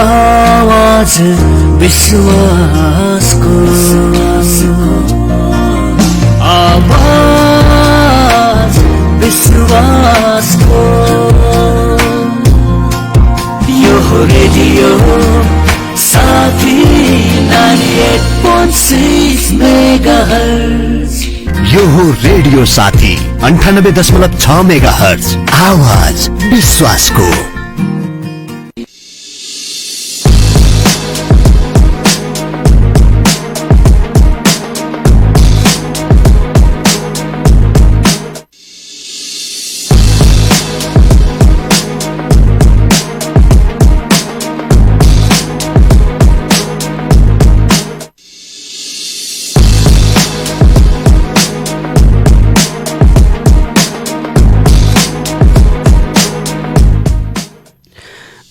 आवाज विश्वासको आवाज विश्वासको यो रेडियो साथी 98.6 मेगाहर्ज। यो हो रेडियो साथी 98.6 मेगाहर्ज, आवाज विश्वासको।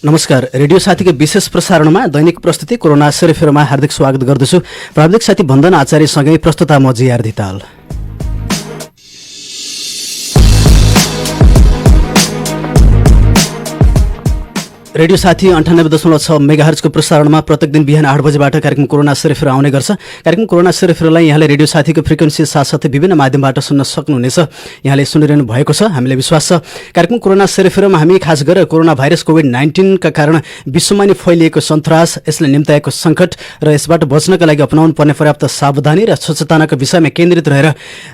नमस्कार। रेडियो साथीको विशेष प्रसारणमा दैनिक प्रस्तुति कोरोना सेरोफेरोमा हार्दिक स्वागत गर्दछु। प्राविधिक साथी बन्दन आचार्यसँगै प्रस्तुता म जिआर धिताल। रेडियो साथी 98.6 मेगाहर्जको प्रसारणमा प्रत्येक दिन बिहान 8 बजेबाट कार्यक्रम कोरोना सेरोफेरो आउने गर्छ। कार्यक्रम कोरोना सेरोफेरोलाई यहाँले रेडियो साथीको फ्रिक्वेन्सी साथसाथै विभिन्न माध्यमबाट सुन्न सक्नुहुनेछ। यहाँले सुनिरहनु भएको छ, हामीलाई विश्वास छ। कार्यक्रम कोरोना सेरोफेरोमा हामी खास गरेर कोरोना भाइरस कोभिड-19 का कारण विश्वमा नै फैलिएको सन्तास, यसले निम्ताएको सङ्कट र यसबाट बच्नका लागि अपनाउनु पर्ने पर्याप्त सावधानी र सचेतनाको विषयमा केन्द्रित रहेर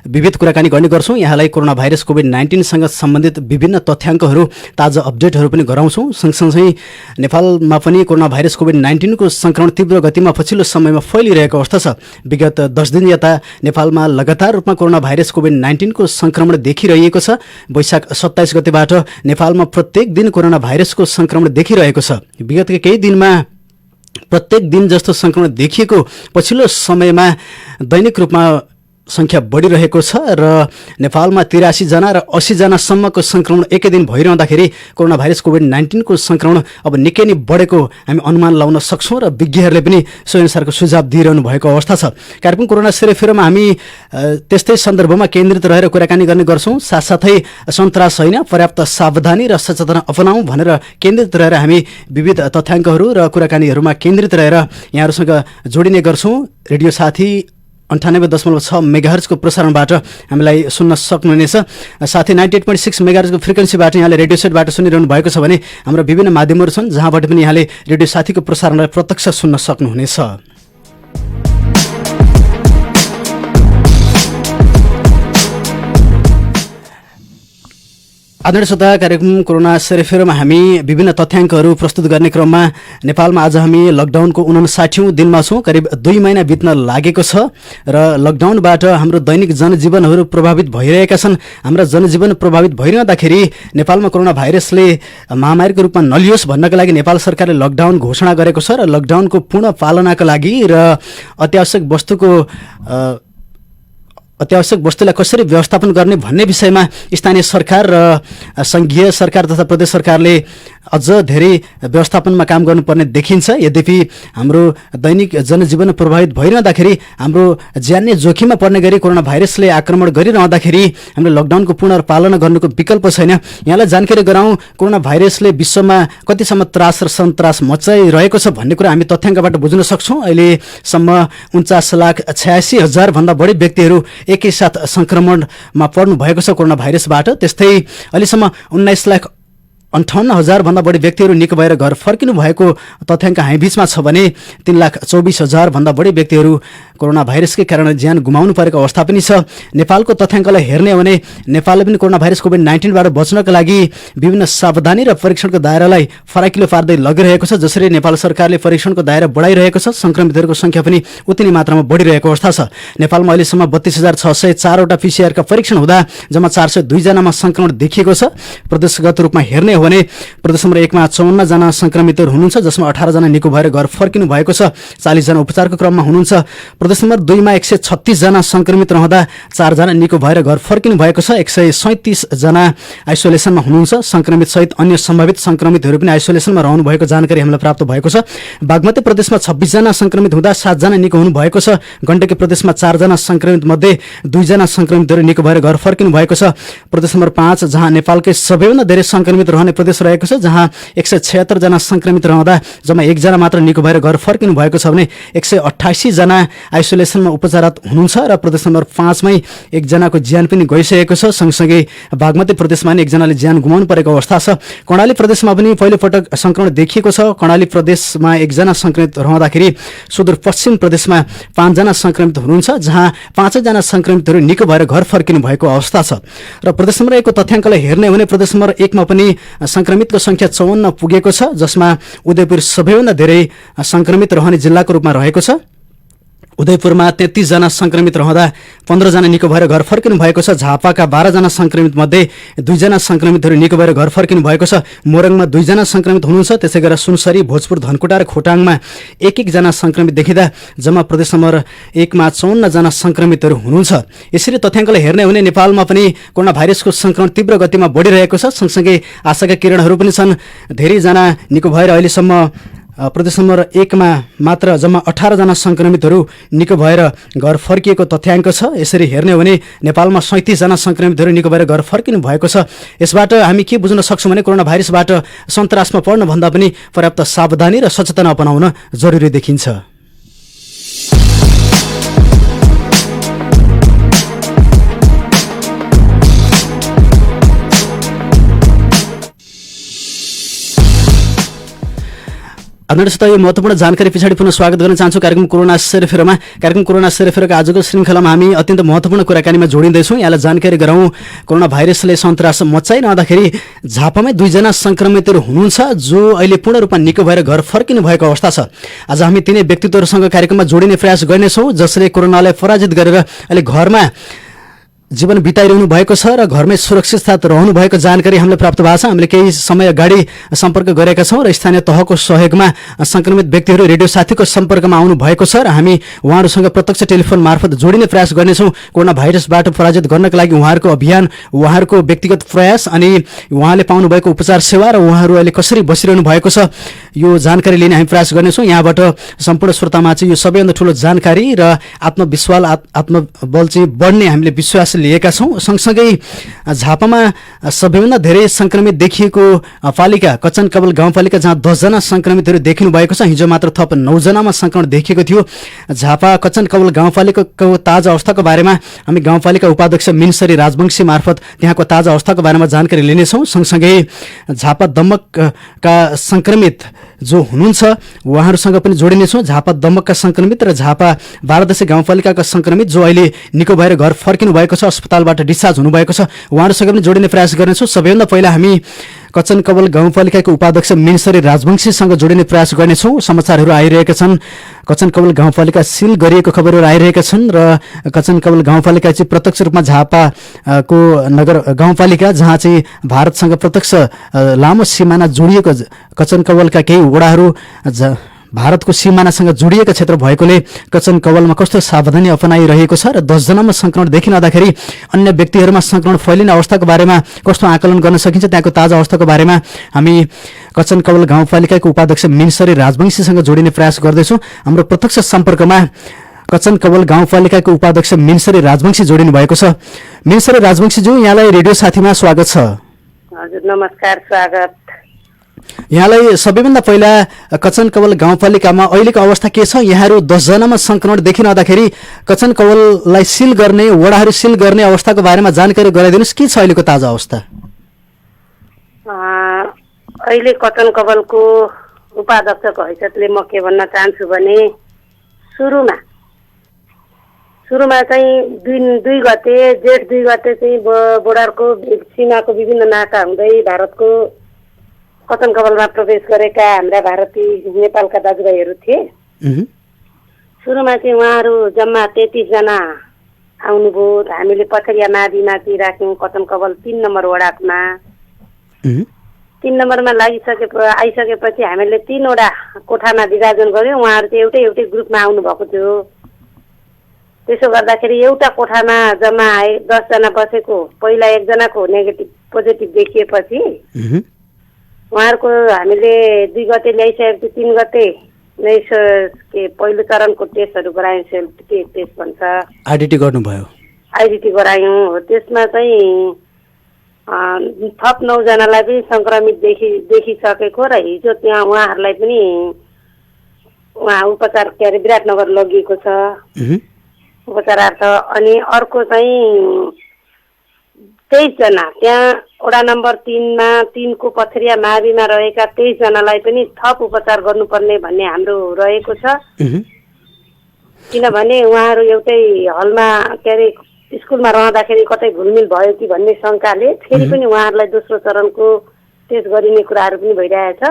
विविध कुराकानी गर्ने गर्छौँ। यहाँलाई कोरोना भाइरस कोभिड-19 सँग सम्बन्धित विभिन्न तथ्याङ्कहरू, ताजा अपडेटहरू पनि गराउँछौँ। सँगसँगै नेपालमा पनि कोरोना भाइरस कोभिड-19 को संक्रमण तीव्र गतिमा पछिल्लो समयमा फैलिरहेको अवस्था छ। विगत 10 दिन यता नेपालमा लगातार रूपमा कोरोना भाइरस कोभिड-19 को संक्रमण देखिरहेको छ। वैशाख 27 गतेबाट नेपालमा प्रत्येक दिन कोरोना भाइरसको संक्रमण देखिरहेको छ। विगतका केही दिनमा प्रत्येक दिन जस्तो संक्रमण देखिएको पछिल्लो समयमा दैनिक रूपमा संख्या बढिरहेको छ र नेपालमा 83 जना र 80 जनासम्मको संक्रमण एकै दिन भइरहँदाखेरि कोरोना भाइरस कोभिड-19 को संक्रमण अब निकै नै बढेको हामी अनुमान लगाउन सक्छौँ र विज्ञहरूले पनि सो अनुसारको सुझाव दिइरहनु भएको अवस्था छ। कार्यक्रम कोरोना सेरोफेरोमा हामी त्यस्तै सन्दर्भमा केन्द्रित रहेर कुराकानी गर्ने गर्छौँ। साथसाथै सन्तास होइन, पर्याप्त सावधानी र सचेतना अपनाऊ भनेर केन्द्रित रहेर हामी विविध तथ्याङ्कहरू र कुराकानीहरूमा केन्द्रित रहेर यहाँहरूसँग जोडिने गर्छौँ। रेडियो साथी 98.6 मेगाहर्जको प्रसारणबाट हामीलाई सुन्न सक्नुहुनेछ। साथै 98.6 मेगाहर्जको फ्रिक्वेन्सीबाट यहाँले रेडियो सेटबाट सुनिरहनु भएको छ भने हाम्रो विभिन्न माध्यमहरू छन् जहाँबाट पनि यहाँले रेडियो साथीको प्रसारणलाई प्रत्यक्ष सुन्न सक्नुहुनेछ। आदरणीय श्रोता, कार्यक्रम कोरोना सेरोफेरोमा हामी विभिन्न तथ्याङ्कहरू प्रस्तुत गर्ने क्रममा नेपालमा आज हामी लकडाउनको 59औं दिनमा छौँ। करिब 2 महिना बित्न लागेको छ र लकडाउनबाट हाम्रो दैनिक जनजीवनहरू प्रभावित भइरहेका छन्। हाम्रा जनजीवन प्रभावित भइरहँदाखेरि नेपालमा कोरोना भाइरसले महामारीको रूपमा नलियोस् भन्नका लागि नेपाल सरकारले लकडाउन घोषणा गरेको छ र लकडाउनको पूर्ण पालनाका लागि र अत्यावश्यक वस्तुलाई कसरी व्यवस्थापन गर्ने भन्ने विषयमा स्थानीय सरकार र संघीय सरकार तथा प्रदेश सरकारले अझ धेरै व्यवस्थापनमा काम गर्नुपर्ने देखिन्छ। यद्यपि हाम्रो दैनिक जनजीवन प्रभावित भइरहँदाखेरि हाम्रो ज्यान नै जोखिममा पर्ने गरी कोरोना भाइरसले आक्रमण गरिरहँदाखेरि हामीले लकडाउनको पूर्ण पालना गर्नुको विकल्प छैन। यहाँलाई जानकारी गराउँ, कोरोना भाइरसले विश्वमा कतिसम्म त्रास र सन्तास मचाइरहेको छ भन्ने कुरा हामी तथ्याङ्कबाट बुझ्न सक्छौँ। अहिलेसम्म 49,86,000 भन्दा बढी व्यक्तिहरू एकैसाथ संक्रमणमा पर्नु भएको छ कोरोना भाइरसबाट। त्यस्तै अहिलेसम्म 19,58,000 भन्दा बढी व्यक्तिहरू निको भएर घर फर्किनु भएको तथ्याङ्क हामी बीचमा छ भने 3,24,000 भन्दा बढी व्यक्तिहरू कोरोना भाइरसकै कारण ज्यान गुमाउनु परेको अवस्था पनि छ। नेपालको तथ्याङ्कलाई हेर्ने हो भने नेपालले पनि कोरोना भाइरस कोभिड-19बाट बच्नका लागि विभिन्न सावधानी र परीक्षणको दायरालाई फराकिलो पार्दै लगिरहेको छ। जसरी नेपाल सरकारले परीक्षणको दायरा बढाइरहेको छ, संक्रमितहरूको संख्या पनि उति नै मात्रामा बढिरहेको अवस्था छ। नेपालमा अहिलेसम्म 32,604 वटा पीसीआरका परीक्षण हुँदा जम्मा 402 जनामा संक्रमण देखिएको छ। प्रदेशगत रूपमा हेर्ने हो भने प्रदेश नम्बर 1 मा 54 जना संक्रमितहरू हुनुहुन्छ, जसमा 18 जना निको भएर घर फर्किनु भएको छ। 40 जना उपचारको क्रममा हुनुहुन्छ। प्रदेश नम्बर 2 मा 136 जना संक्रमित रहँदा 4 जना निको भएर घर फर्किनु भएको छ। 137 जना आइसोलेसनमा हुनुहुन्छ। संक्रमित सहित अन्य सम्भावित संक्रमितहरू पनि आइसोलेसनमा रहनु भएको जानकारी हामीलाई प्राप्त भएको छ। बागमती प्रदेशमा 26 जना संक्रमित हुँदा 7 जना निको हुनु भएको छ। गण्डकी प्रदेशमा 4 जना संक्रमित मध्ये 2 जना संक्रमितहरू निको भएर घर फर्किनु भएको छ। प्रदेश नम्बर 5 जहाँ नेपालकै सबैभन्दा धेरै संक्रमित रहने प्रदेश रहेको छ, जहाँ 176 जना संक्रमित रहँदा जम्मा 1 जना मात्र निको भएर घर फर्किनु भएको छ भने 188 जना आइसोलेसनमा उपचाररत हुनुहुन्छ र प्रदेश नम्बर 5 मै 1 जनाको ज्यान पनि गइसकेको छ। सँगसँगै बागमती प्रदेशमा पनि 1 जनाले ज्यान गुमाउनु परेको अवस्था छ। कर्णाली प्रदेशमा पनि पहिलो पटक संक्रमण देखिएको छ। कर्णाली प्रदेशमा 1 जना संक्रमित रहँदाखेरि सुदूरपश्चिम प्रदेशमा 5 जना संक्रमित हुनुहुन्छ, जहाँ 5 जना संक्रमितहरू निको भएर घर फर्किनु भएको अवस्था छ। र प्रदेश नम्बर 1 को तथ्याङ्कलाई हेर्ने हो भने प्रदेश नम्बर 1 मा पनि संक्रमितको संख्या 54 पुगेको छ, जसमा उदयपुर सबैभन्दा धेरै संक्रमित रहने जिल्लाको रूपमा रहेको छ। उदयपुरमा 33 जना संक्रमित रहँदा 15 जना निको भएर घर फर्किनु भएको छ। झापाका 12 जना संक्रमित मध्ये 2 जना संक्रमितहरू निको भएर घर फर्किनु भएको छ। मोरङमा 2 जना संक्रमित हुनुहुन्छ। त्यसै गरेर सुनसरी, भोजपुर, धनकुटा र खोटाङमा 1-1 जना संक्रमित देखिँदा जम्मा प्रदेश नम्बर 1 मा 54 जना संक्रमितहरू हुनुहुन्छ। यसरी तथ्याङ्कलाई हेर्ने हो भने नेपालमा पनि कोरोना भाइरसको संक्रमण तीव्र गतिमा बढिरहेको छ। सँगसँगै आशाका किरणहरू पनि छन्। धेरै जना निको भएर अहिलेसम्म प्रदेश नम्बर 1 मा मात्र जम्मा 18 जना संक्रमितहरू निको भएर घर फर्किएको तथ्याङ्क छ। यसरी हेर्ने हो भने नेपालमा 37 जना संक्रमितहरू निको भएर घर फर्किनु भएको छ। यसबाट हामी के बुझ्न सक्छौँ भने कोरोना भाइरसबाट सन्तासमा पर्न भन्दा पनि पर्याप्त सावधानी र सचेतना अपनाउन जरुरी देखिन्छ। आदरणीय यो महत्त्वपूर्ण जानकारी पछाडि पुनः स्वागत गर्न चाहन्छु कार्यक्रम कोरोना सेरोफेरोमा। कार्यक्रम कोरोना सेरोफेरोको आजको श्रृङ्खलामा हामी अत्यन्त महत्त्वपूर्ण कुराकानीमा जोडिँदैछौँ। यहाँलाई जानकारी गराउँ, कोरोना भाइरसले सन्तास मचाइरहँदाखेरि झापामै 2 जना संक्रमितहरू हुनुहुन्छ, जो अहिले पूर्ण रूपमा निको भएर घर फर्किनु भएको अवस्था छ। आज हामी तिनै व्यक्तित्वहरूसँग कार्यक्रममा जोडिने प्रयास गर्नेछौँ, जसले कोरोनालाई पराजित गरेर अहिले घरमा जीवन बिताइरहनु भएको छ र घरमै सुरक्षित साथ रहनु भएको जानकारी हामीलाई प्राप्त भएको छ। हामीले केही समय अगाडि सम्पर्क गरेका छौँ र स्थानीय तहको सहयोगमा संक्रमित व्यक्तिहरू रेडियो साथीको सम्पर्कमा आउनु भएको छ र हामी उहाँहरूसँग प्रत्यक्ष टेलिफोन मार्फत जोडिने प्रयास गर्नेछौँ। कोरोना भाइरसबाट पराजित गर्नका लागि उहाँहरूको अभियान, उहाँहरूको व्यक्तिगत प्रयास अनि उहाँले पाउनुभएको उपचार सेवा र उहाँहरू अहिले कसरी बसिरहनु भएको छ, यो जानकारी लिने हामी प्रयास गर्नेछौँ। यहाँबाट सम्पूर्ण श्रोतामा चाहिँ यो सबैभन्दा ठुलो जानकारी र आत्मविश्वास, आत्मबल चाहिँ बढ्ने हामीले विश्वास लिएका छौँ। सँगसँगै झापामा सबैभन्दा धेरै संक्रमित देखिएको पालिका कचन कवल गाउँपालिका, जहाँ 10 जना संक्रमितहरू देखिनु भएको छ। हिजो मात्र थप 9 जनामा संक्रमण देखिएको थियो। झापा कचन कवल गाउँपालिकाको ताजा अवस्थाको बारेमा हामी गाउँपालिका उपाध्यक्ष मिनसरी राजवंशी मार्फत त्यहाँको ताजा अवस्थाको बारेमा जानकारी लिनेछौँ। सँगसँगै झापा दमकका संक्रमित जो हुनुहुन्छ उहाँहरूसँग पनि जोडिनेछौँ। झापा दमकका संक्रमित र झापा 12 गाउँपालिकाका संक्रमित जो अहिले निको भएर घर फर्किनु भएको छ, अस्पतालबाट डिस्चार्ज हुनुभएको छ, उहाँहरूसँग पनि जोडिने प्रयास गर्नेछौँ। सबैभन्दा पहिला हामी कचन कवल गाउँपालिकाको उपाध्यक्ष मिनसरी राजवंशीसँग जोडिने प्रयास गर्नेछौँ। समाचारहरू आइरहेका छन्। कचन कवल गाउँपालिका सिल गरिएको खबरहरू आइरहेका छन् र कचन कवल गाउँपालिका चाहिँ प्रत्यक्ष रूपमा झापाको नगर गाउँपालिका, जहाँ चाहिँ भारतसँग प्रत्यक्ष लामो सिमाना जोडिएको कचन कवलका केही वडाहरू भारतको सिमानासँग जोडिएका क्षेत्र भएकोले कचन कवलमा कस्तो सावधानी अपनाइरहेको छ र 10 जनामा संक्रमण देखिरहँदाखेरि अन्य व्यक्तिहरूमा संक्रमण फैलिने अवस्थाको बारेमा कस्तो आकलन गर्न सकिन्छ, त्यहाँको ताजा अवस्थाको बारेमा हामी कचन कवल गाउँपालिकाको उपाध्यक्ष मिनसरी राजवंशीसँग जोडिने प्रयास गर्दैछौँ। हाम्रो प्रत्यक्ष सम्पर्कमा कचन कवल गाउँपालिकाको उपाध्यक्ष मिनसरी राजवंशी जोडिनु भएको छ। मिनसरी राजवंशीज्यू, यहाँलाई रेडियो साथीमा स्वागत छ। हजुर, नमस्कार, स्वागत। यहाँलाई सबैभन्दा पहिला कचन कवल गाउँपालिकामा अहिलेको अवस्था के छ? यहाँहरू 10 जनामा संक्रमण देखिरहँदाखेरि कचन कवललाई सिल गर्ने, वडाहरू सिल गर्ने अवस्थाको बारेमा जानकारी गराइदिनुहोस्। के छ अहिलेको ताजा अवस्था? अहिले कचन कवलको उपाध्यक्षको हैसियतले म के भन्न चाहन्छु भने सुरुमा चाहिँ 2 गते जेठ 2 गते चाहिँ बोर्डरको सीमाको विभिन्न नाका हुँदै भारतको कचन कवलमा प्रवेश गरेका हाम्रा भारतीय नेपालका दाजुभाइहरू थिए। सुरुमा चाहिँ उहाँहरू जम्मा 33 जना आउनुभयो। हामीले पथरिया माविमा चाहिँ राख्यौँ कचन कवल 3 नम्बर वडामा। 3 नम्बरमा आइसकेपछि हामीले 3 वटा कोठामा विभाजन गर्यौँ। उहाँहरू चाहिँ एउटै ग्रुपमा आउनुभएको थियो। त्यसो गर्दाखेरि एउटा कोठामा जम्मा 10 जना बसेको पहिला एकजनाको नेगेटिभ पोजिटिभ देखिएपछि उहाँहरूको हामीले 2 गते ल्याइसकेपछि 3 गते नै के पहिलो चरणको टेस्टहरू गरायौँ, सेल्फ टेस्ट भन्छ, आइडेन्टिटी गर्नुभयो, आइडेन्टिटी गरायौँ। हो त्यसमा चाहिँ थप 9 जनालाई पनि संक्रमित देखिसकेको र हिजो त्यहाँ उहाँहरूलाई पनि उपचार के अरे विराटनगर लगिएको छ उपचारार्थ। अनि अर्को चाहिँ 23 जना त्यहाँ वडा नम्बर 3 मा 3 को पथरिया माविमा रहेका 23 जनालाई पनि थप उपचार गर्नुपर्ने भन्ने हाम्रो रहेको छ। किनभने उहाँहरू एउटै हलमा के अरे स्कुलमा रहँदाखेरि कतै घुलमिल भयो कि भन्ने शङ्काले फेरि पनि उहाँहरूलाई दोस्रो चरणको टेस्ट गरिने कुराहरू पनि भइरहेछ।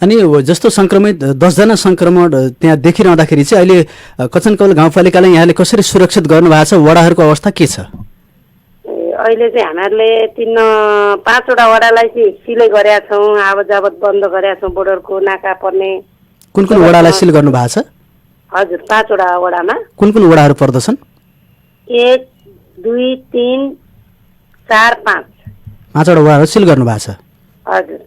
अनि जस्तो संक्रमित 10 जना संक्रमण त्यहाँ देखिरहँदाखेरि चाहिँ अहिले कचनकौल गाउँपालिकाले यहाँले कसरी सुरक्षित गर्नुभएको छ? वडाहरूको अवस्था के छ? अहिले चाहिँ हामीहरूले 5वटा वडालाई चाहिँ सिलै गरेका छौँ, आवत जावत बन्द गरेका छौँ, बोर्डरको नाका पर्ने। कुन कुन वडालाई सिल गर्नु भएको छ? हजुर 5वटा वडामा। कुन कुन वडाहरू पर्दछन्? 1 2 3 4 5 5वटा वडाहरू सिल गर्नु भएको छ। हजुर,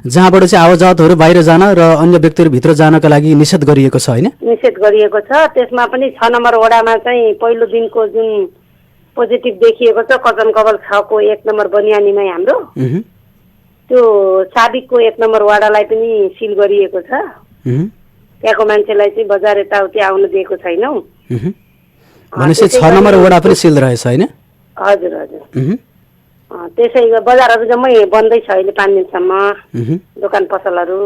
जहाँबाट चाहिँ आवत जावतहरू बाहिर जान र अन्य व्यक्तिहरू भित्र जानका लागि निषेध गरिएको छ हैन? निषेध गरिएको छ। त्यसमा पनि 6 नम्बर वडामा चाहिँ पहिलो दिनको जुन पोजिटिभ देखिएको छ कचनकवल 6 को 1 नम्बर बनियानीमै हाम्रो त्यो साबिकको 1 नम्बर वडालाई पनि सिल गरिएको छ। त्यहाँको मान्छेलाई चाहिँ बजार यताउति आउन दिएको छैनौँ। भनेपछि 6 नम्बर वडा पनि सिल रहेछ हैन? हजुर हजुर। त्यसै बजारहरू जम्मै बन्दै छ अहिले 5 दिनसम्म, दोकान पसलहरू।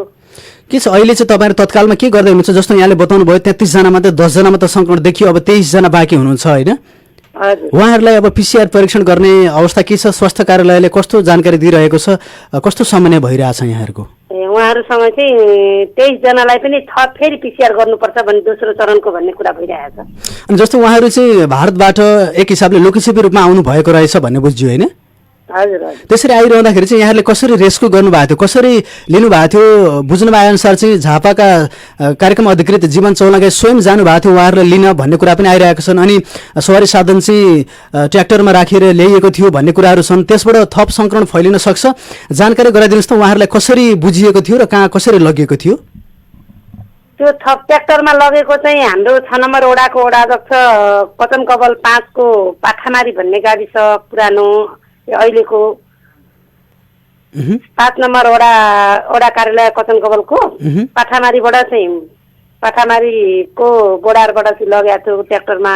के छ अहिले चाहिँ तपाईँहरू तत्कालमा के गर्दै हुनुहुन्छ? जस्तो यहाँले बताउनु भयो 33 जना मात्रै 10 जना मात्रै संक्रमण देखियो, अब 23 जना बाँकी हुनुहुन्छ हैन? उहाँहरूलाई अब पिसिआर परीक्षण गर्ने अवस्था के छ? स्वास्थ्य कार्यालयले कस्तो जानकारी दिइरहेको छ? कस्तो समन्वय भइरहेछ यहाँहरूको? उहाँहरूसँग चाहिँ 23 जनालाई पनि थप फेरि पिसिआर गर्नुपर्छ भन्ने दोस्रो चरणको भन्ने कुरा भइरहेछ। अनि जस्तो उहाँहरू चाहिँ भारतबाट एक हिसाबले लोकसेवी रूपमा आउनु भएको रहेछ भन्ने बुझ्यो हैन? हजुर हजुर। त्यसरी आइरहँदाखेरि चाहिँ यहाँले कसरी रेस्क्यु गर्नुभएको थियो, कसरी लिनुभएको थियो? बुझ्नु भए अनुसार चाहिँ झापाका कार्यक्रम अधिकृत जीवन चौलागाई स्वयं जानुभएको थियो उहाँहरूलाई लिन भन्ने कुरा पनि आइरहेका छन्। अनि सवारी साधन चाहिँ ट्र्याक्टरमा राखेर ल्याइएको थियो भन्ने कुराहरू छन्। त्यसबाट थप सङ्क्रमण फैलिन सक्छ। जानकारी गराइदिनुहोस् त उहाँहरूलाई कसरी बुझिएको थियो र कहाँ कसरी लगिएको थियो? त्यो थप ट्र्याक्टरमा लगेको चाहिँ हाम्रो 6 नम्बर वडाको वडाध्यक्ष कचनकवल 5 को पाठामारी भन्ने गाविस पुरानो अहिलेको 5 नम्बर वडा कार्यालय कचनकवलको पाठामारीबाट चाहिँ पाठामारीको बोर्डरबाट चाहिँ लगेको थियो ट्र्याक्टरमा।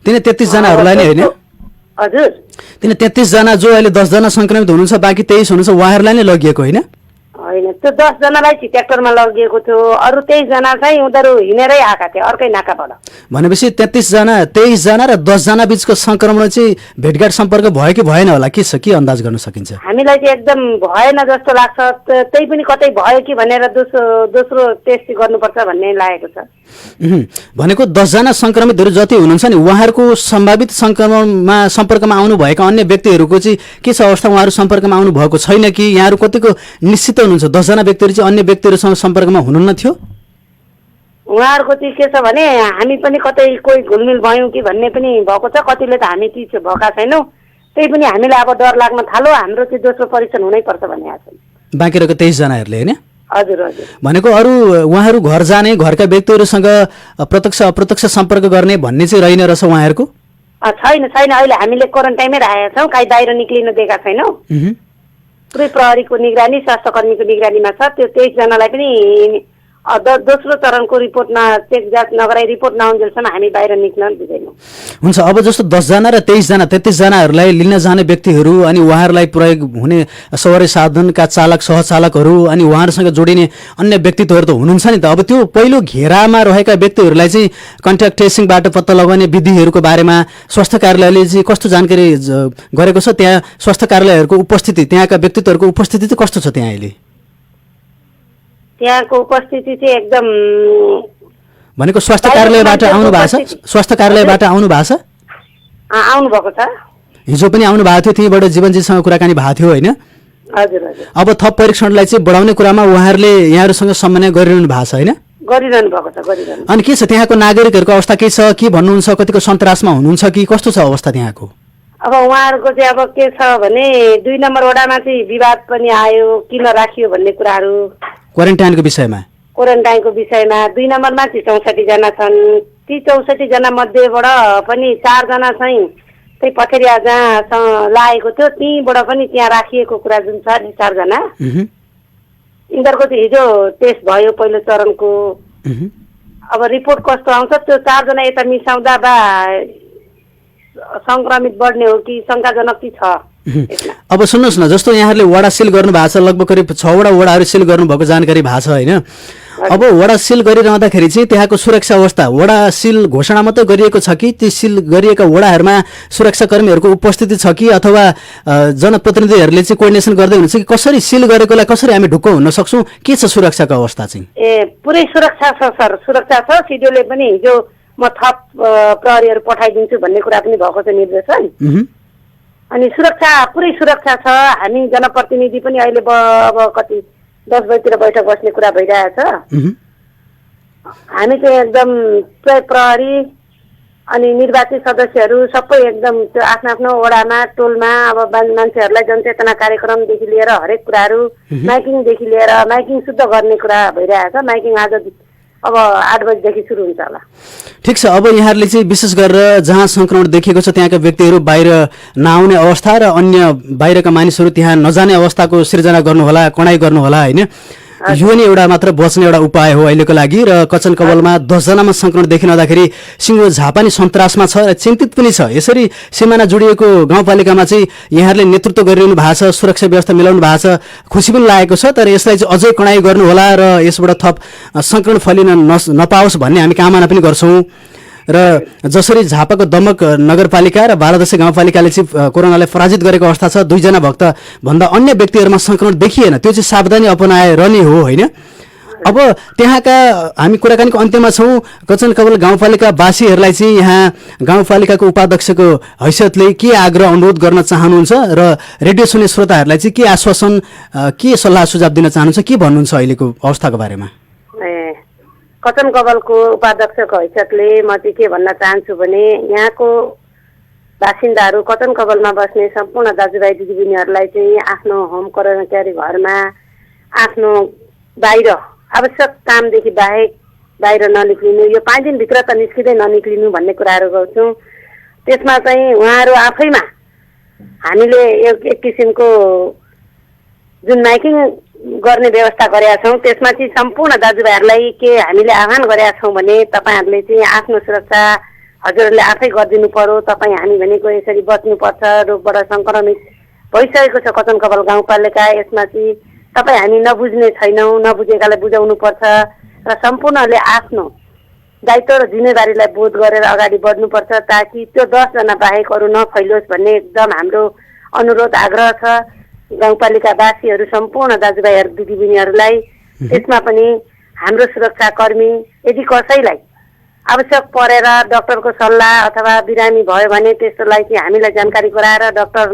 तिनी 33 जनाहरूलाई नै हैन? हजुर, तिनी 33 जना जो अहिले 10 जना संक्रमित हुनुहुन्छ, बाँकी 23 हुनुहुन्छ, उहाँहरूलाई नै लगिएको हैन? होइन, त्यो 10 जनालाई चाहिँ ट्र्याक्टरमा लगिएको थियो। अरू 23 जना चाहिँ उनीहरू हिँडेरै आएका थिए अर्कै नाकाबाट। भनेपछि 23 जना र 10 जना बीचको संक्रमण चाहिँ भेटघाट सम्पर्क भयो कि भएन होला? के छ, के अन्दाज गर्न सकिन्छ? हामीलाई चाहिँ एकदम भएन जस्तो लाग्छ। त्यही पनि कतै भयो कि भनेर दोस्रो टेस्ट गर्नुपर्छ भन्ने लागेको छ। भनेको 10 जना संक्रमितहरू जति हुनुहुन्छ नि उहाँहरूको सम्भावित सम्पर्कमा आउनु भएका अन्य व्यक्तिहरूको चाहिँ के छ अवस्था? उहाँहरू सम्पर्कमा आउनु भएको छैन कि यहाँहरू कतिको निश्चित हुनुहुन्छ 10 जना व्यक्तिहरू चाहिँ अन्य व्यक्तिहरूसँग सम्पर्कमा हुनुहुन्न थियो? उहाँहरूको चाहिँ के छ भने हामी पनि कतै कोही घुलमिल भयौँ कि भन्ने पनि भएको छ। कतिले त हामी चाहिँ भएका छैनौँ। त्यही पनि हामीलाई अब डर लाग्न थाल्यो, हाम्रो चाहिँ दोस्रो परीक्षण हुनैपर्छ भन्ने आछ। बाँकी रहेको 23 जनाहरूले हैन? हजुर हजुर। भनेको अरू उहाँहरू घर जाने, घरका व्यक्तिहरूसँग प्रत्यक्ष अप्रत्यक्ष सम्पर्क गर्ने भन्ने चाहिँ रहेन रहेछ उहाँहरूको? छैन छैन, अहिले हामीले क्वारेन्टाइनमै राखेका छौँ, कहीँ बाहिर निक्लिन दिएका छैनौँ। पुरै प्रहरीको निगरानी, स्वास्थ्य कर्मीको निगरानीमा छ। त्यो 23 जनालाई पनि दोस्रो चरणको रिपोर्टमा चेक जाँच नगराई रिपोर्ट नआउन्जेलसम्म हामी बाहिर निक्लन दिँदैनौँ। हुन्छ, अब जस्तो 10 जना र 23 जना 33 जनाहरूलाई लिन जाने व्यक्तिहरू अनि उहाँहरूलाई प्रयोग हुने सवारी साधनका चालक सहचालकहरू अनि उहाँहरूसँग जोडिने अन्य व्यक्तित्वहरू त हुनुहुन्छ नि त। अब त्यो पहिलो घेरामा रहेका व्यक्तिहरूलाई चाहिँ कन्ट्याक्ट ट्रेसिङबाट पत्ता लगाउने विधिहरूको बारेमा स्वास्थ्य कार्यालयले चाहिँ कस्तो जानकारी गरेको छ? त्यहाँ स्वास्थ्य कार्यालयहरूको उपस्थिति, त्यहाँका व्यक्तित्वहरूको उपस्थिति चाहिँ कस्तो छ त्यहाँ अहिले? त्यहाँको उपस्थिति चाहिँ एकदम भनेको स्वास्थ्य कार्यालयबाट आउनु भएको छ? स्वास्थ्य कार्यालयबाट आउनु भएको छ? आउनु भएको छ। हिजो पनि आउनु भएको थियो, त्यहीबाट जीवनजीसँग कुराकानी भएको थियो हैन? हजुर हजुर। अब थप परीक्षणलाई चाहिँ बढाउने कुरामा उहाँहरूले यहाँहरूसँग समन्वय गरिरहनु भएको छ हैन? गरिरहनु भएको छ गरिरहनु। अनि के छ त्यहाँको नागरिकहरूको अवस्था के छ, के भन्नुहुन्छ, कतिको सन्तासमा हुनुहुन्छ कि कस्तो छ अवस्था त्यहाँको? अब उहाँहरूको चाहिँ अब के छ भने 2 नम्बर वडामा चाहिँ विवाद पनि आयो, किन राखियो भन्ने कुराहरू, क्वारेन्टाइनको विषयमा 2 नम्बरमा चाहिँ 64 जना छन्। ती 64 जना मध्येबाट पनि 4 जना चाहिँ त्यही पथेरिया जहाँ लागेको थियो त्यहीँबाट पनि त्यहाँ राखिएको कुरा जुन छ नि 4 जना, यिनीहरूको चाहिँ हिजो टेस्ट भयो पहिलो चरणको। अब रिपोर्ट कस्तो आउँछ त्यो 4 जना यता मिसाउँदा बा संक्रमित बढ्ने हो कि शङ्काजनक कि छ। अब सुन्नुहोस् न, जस्तो यहाँहरूले वडा सिल गर्नु भएको छ, लगभग करिब 6वटा वडाहरू सिल गर्नुभएको जानकारी भएको छ होइन? अब वडा सिल गरिरहँदाखेरि चाहिँ त्यहाँको सुरक्षा अवस्था, वडा सिल घोषणा मात्रै गरिएको छ कि ती सिल गरिएका वडाहरूमा सुरक्षाकर्मीहरूको उपस्थिति छ कि अथवा जनप्रतिनिधिहरूले चाहिँ कोअर्डिनेसन गर्दै हुनुहुन्छ कि कसरी सिल गरेकोलाई कसरी हामी ढुक्क हुन सक्छौँ? के छ सुरक्षाको अवस्था चाहिँ? पुरै सुरक्षा छ सर, सुरक्षा छ। सिडिओले पनि हिजो म थप प्रहरीहरू पठाइदिन्छु भन्ने कुरा पनि भएको छ निर्देशन। अनि सुरक्षा पुरै सुरक्षा छ। हामी जनप्रतिनिधि पनि अहिले अब कति 10 बजीतिर बैठक बस्ने कुरा भइरहेछ। हामी चाहिँ एकदम प्रहरी अनि निर्वाचित सदस्यहरू सबै एकदम त्यो आफ्नो आफ्नो वडामा टोलमा अब मान्छेहरूलाई जनचेतना कार्यक्रमदेखि लिएर हरेक कुराहरू माइकिङदेखि लिएर माइकिङ शुद्ध गर्ने कुरा भइरहेछ। माइकिङ आज अब 8 बजीदेखि सुरु हुन्छ होला। ठिक छ। अब यहाँहरूले चाहिँ विशेष गरेर जहाँ संक्रमण देखिएको छ त्यहाँका व्यक्तिहरू बाहिर नआउने अवस्था र अन्य बाहिरका मानिसहरू त्यहाँ नजाने अवस्थाको सिर्जना गर्नुहोला, कडाइ गर्नुहोला होइन? यो नै एउटा मात्र बच्ने एउटा उपाय हो अहिलेको लागि। र कचन कवलमा 10 जनामा संक्रमण देखिनदाखेरि सिङ्गो झापानी सन्तासमा छ र चिन्तित पनि छ। यसरी सिमाना जोडिएको गाउँपालिकामा चाहिँ यहाँहरूले नेतृत्व गरिरहनु भएको छ, सुरक्षा व्यवस्था मिलाउनु भएको छ, खुसी पनि लागेको छ। तर यसलाई चाहिँ अझै कडाइ गर्नुहोला र यसबाट थप संक्रमण फैलिन नपाओस् भन्ने हामी कामना पनि गर्छौँ। र जसरी झापाको दमक नगरपालिका र बारादशे गाउँपालिकाले चाहिँ कोरोनालाई पराजित गरेको अवस्था छ, 2 जना भक्त भन्दा अन्य व्यक्तिहरूमा संक्रमण देखिएन, त्यो चाहिँ सावधानी अपनाएर नै हो होइन? अब त्यहाँका हामी कुराकानीको अन्त्यमा छौँ। कचन कवल गाउँपालिका वासीहरूलाई चाहिँ यहाँ गाउँपालिकाको उपाध्यक्षको हैसियतले के आग्रह अनुरोध गर्न चाहनुहुन्छ र रेडियो सुन्ने श्रोताहरूलाई चाहिँ के आश्वासन, के सल्लाह सुझाव दिन चाहनुहुन्छ, के भन्नुहुन्छ अहिलेको अवस्थाको बारेमा? कचन कवलको उपाध्यक्षको हैसियतले म चाहिँ के भन्न चाहन्छु भने यहाँको बासिन्दाहरू कचन कवलमा बस्ने सम्पूर्ण दाजुभाइ दिदीबहिनीहरूलाई चाहिँ आफ्नो होम क्वारेन्टाइन घरमा आफ्नो बाहिर आवश्यक कामदेखि बाहेक बाहिर ननिक्लिनु, यो 5 दिनभित्र त निस्किँदै ननिक्लिनु भन्ने कुराहरू गर्छौँ। त्यसमा चाहिँ उहाँहरू आफैमा हामीले एक किसिमको जुन माइकिङ गर्ने व्यवस्था गरेका छौँ त्यसमा चाहिँ सम्पूर्ण दाजुभाइहरूलाई के हामीले आह्वान गरेका छौँ भने तपाईँहरूले चाहिँ आफ्नो सुरक्षा हजुरहरूले आफै गरिदिनु पर्यो। तपाईँ हामी भनेको यसरी बच्नुपर्छ, रोगबाट सङ्क्रमित भइसकेको छ कचन कवल गाउँपालिका। यसमा चाहिँ तपाईँ हामी नबुझ्ने छैनौँ, नबुझेकालाई बुझाउनुपर्छ र सम्पूर्णले आफ्नो दायित्व र जिम्मेवारीलाई बोध गरेर अगाडि बढ्नुपर्छ ताकि त्यो 10 जना बाहेक अरू नफैलोस् भन्ने एकदम हाम्रो अनुरोध आग्रह छ गाउँपालिकावासीहरू सम्पूर्ण दाजुभाइहरू दिदीबहिनीहरूलाई। त्यसमा पनि हाम्रो सुरक्षाकर्मी यदि कसैलाई आवश्यक परेर डाक्टरको सल्लाह अथवा बिरामी भयो भने त्यसलाई चाहिँ हामीलाई जानकारी गराएर डाक्टर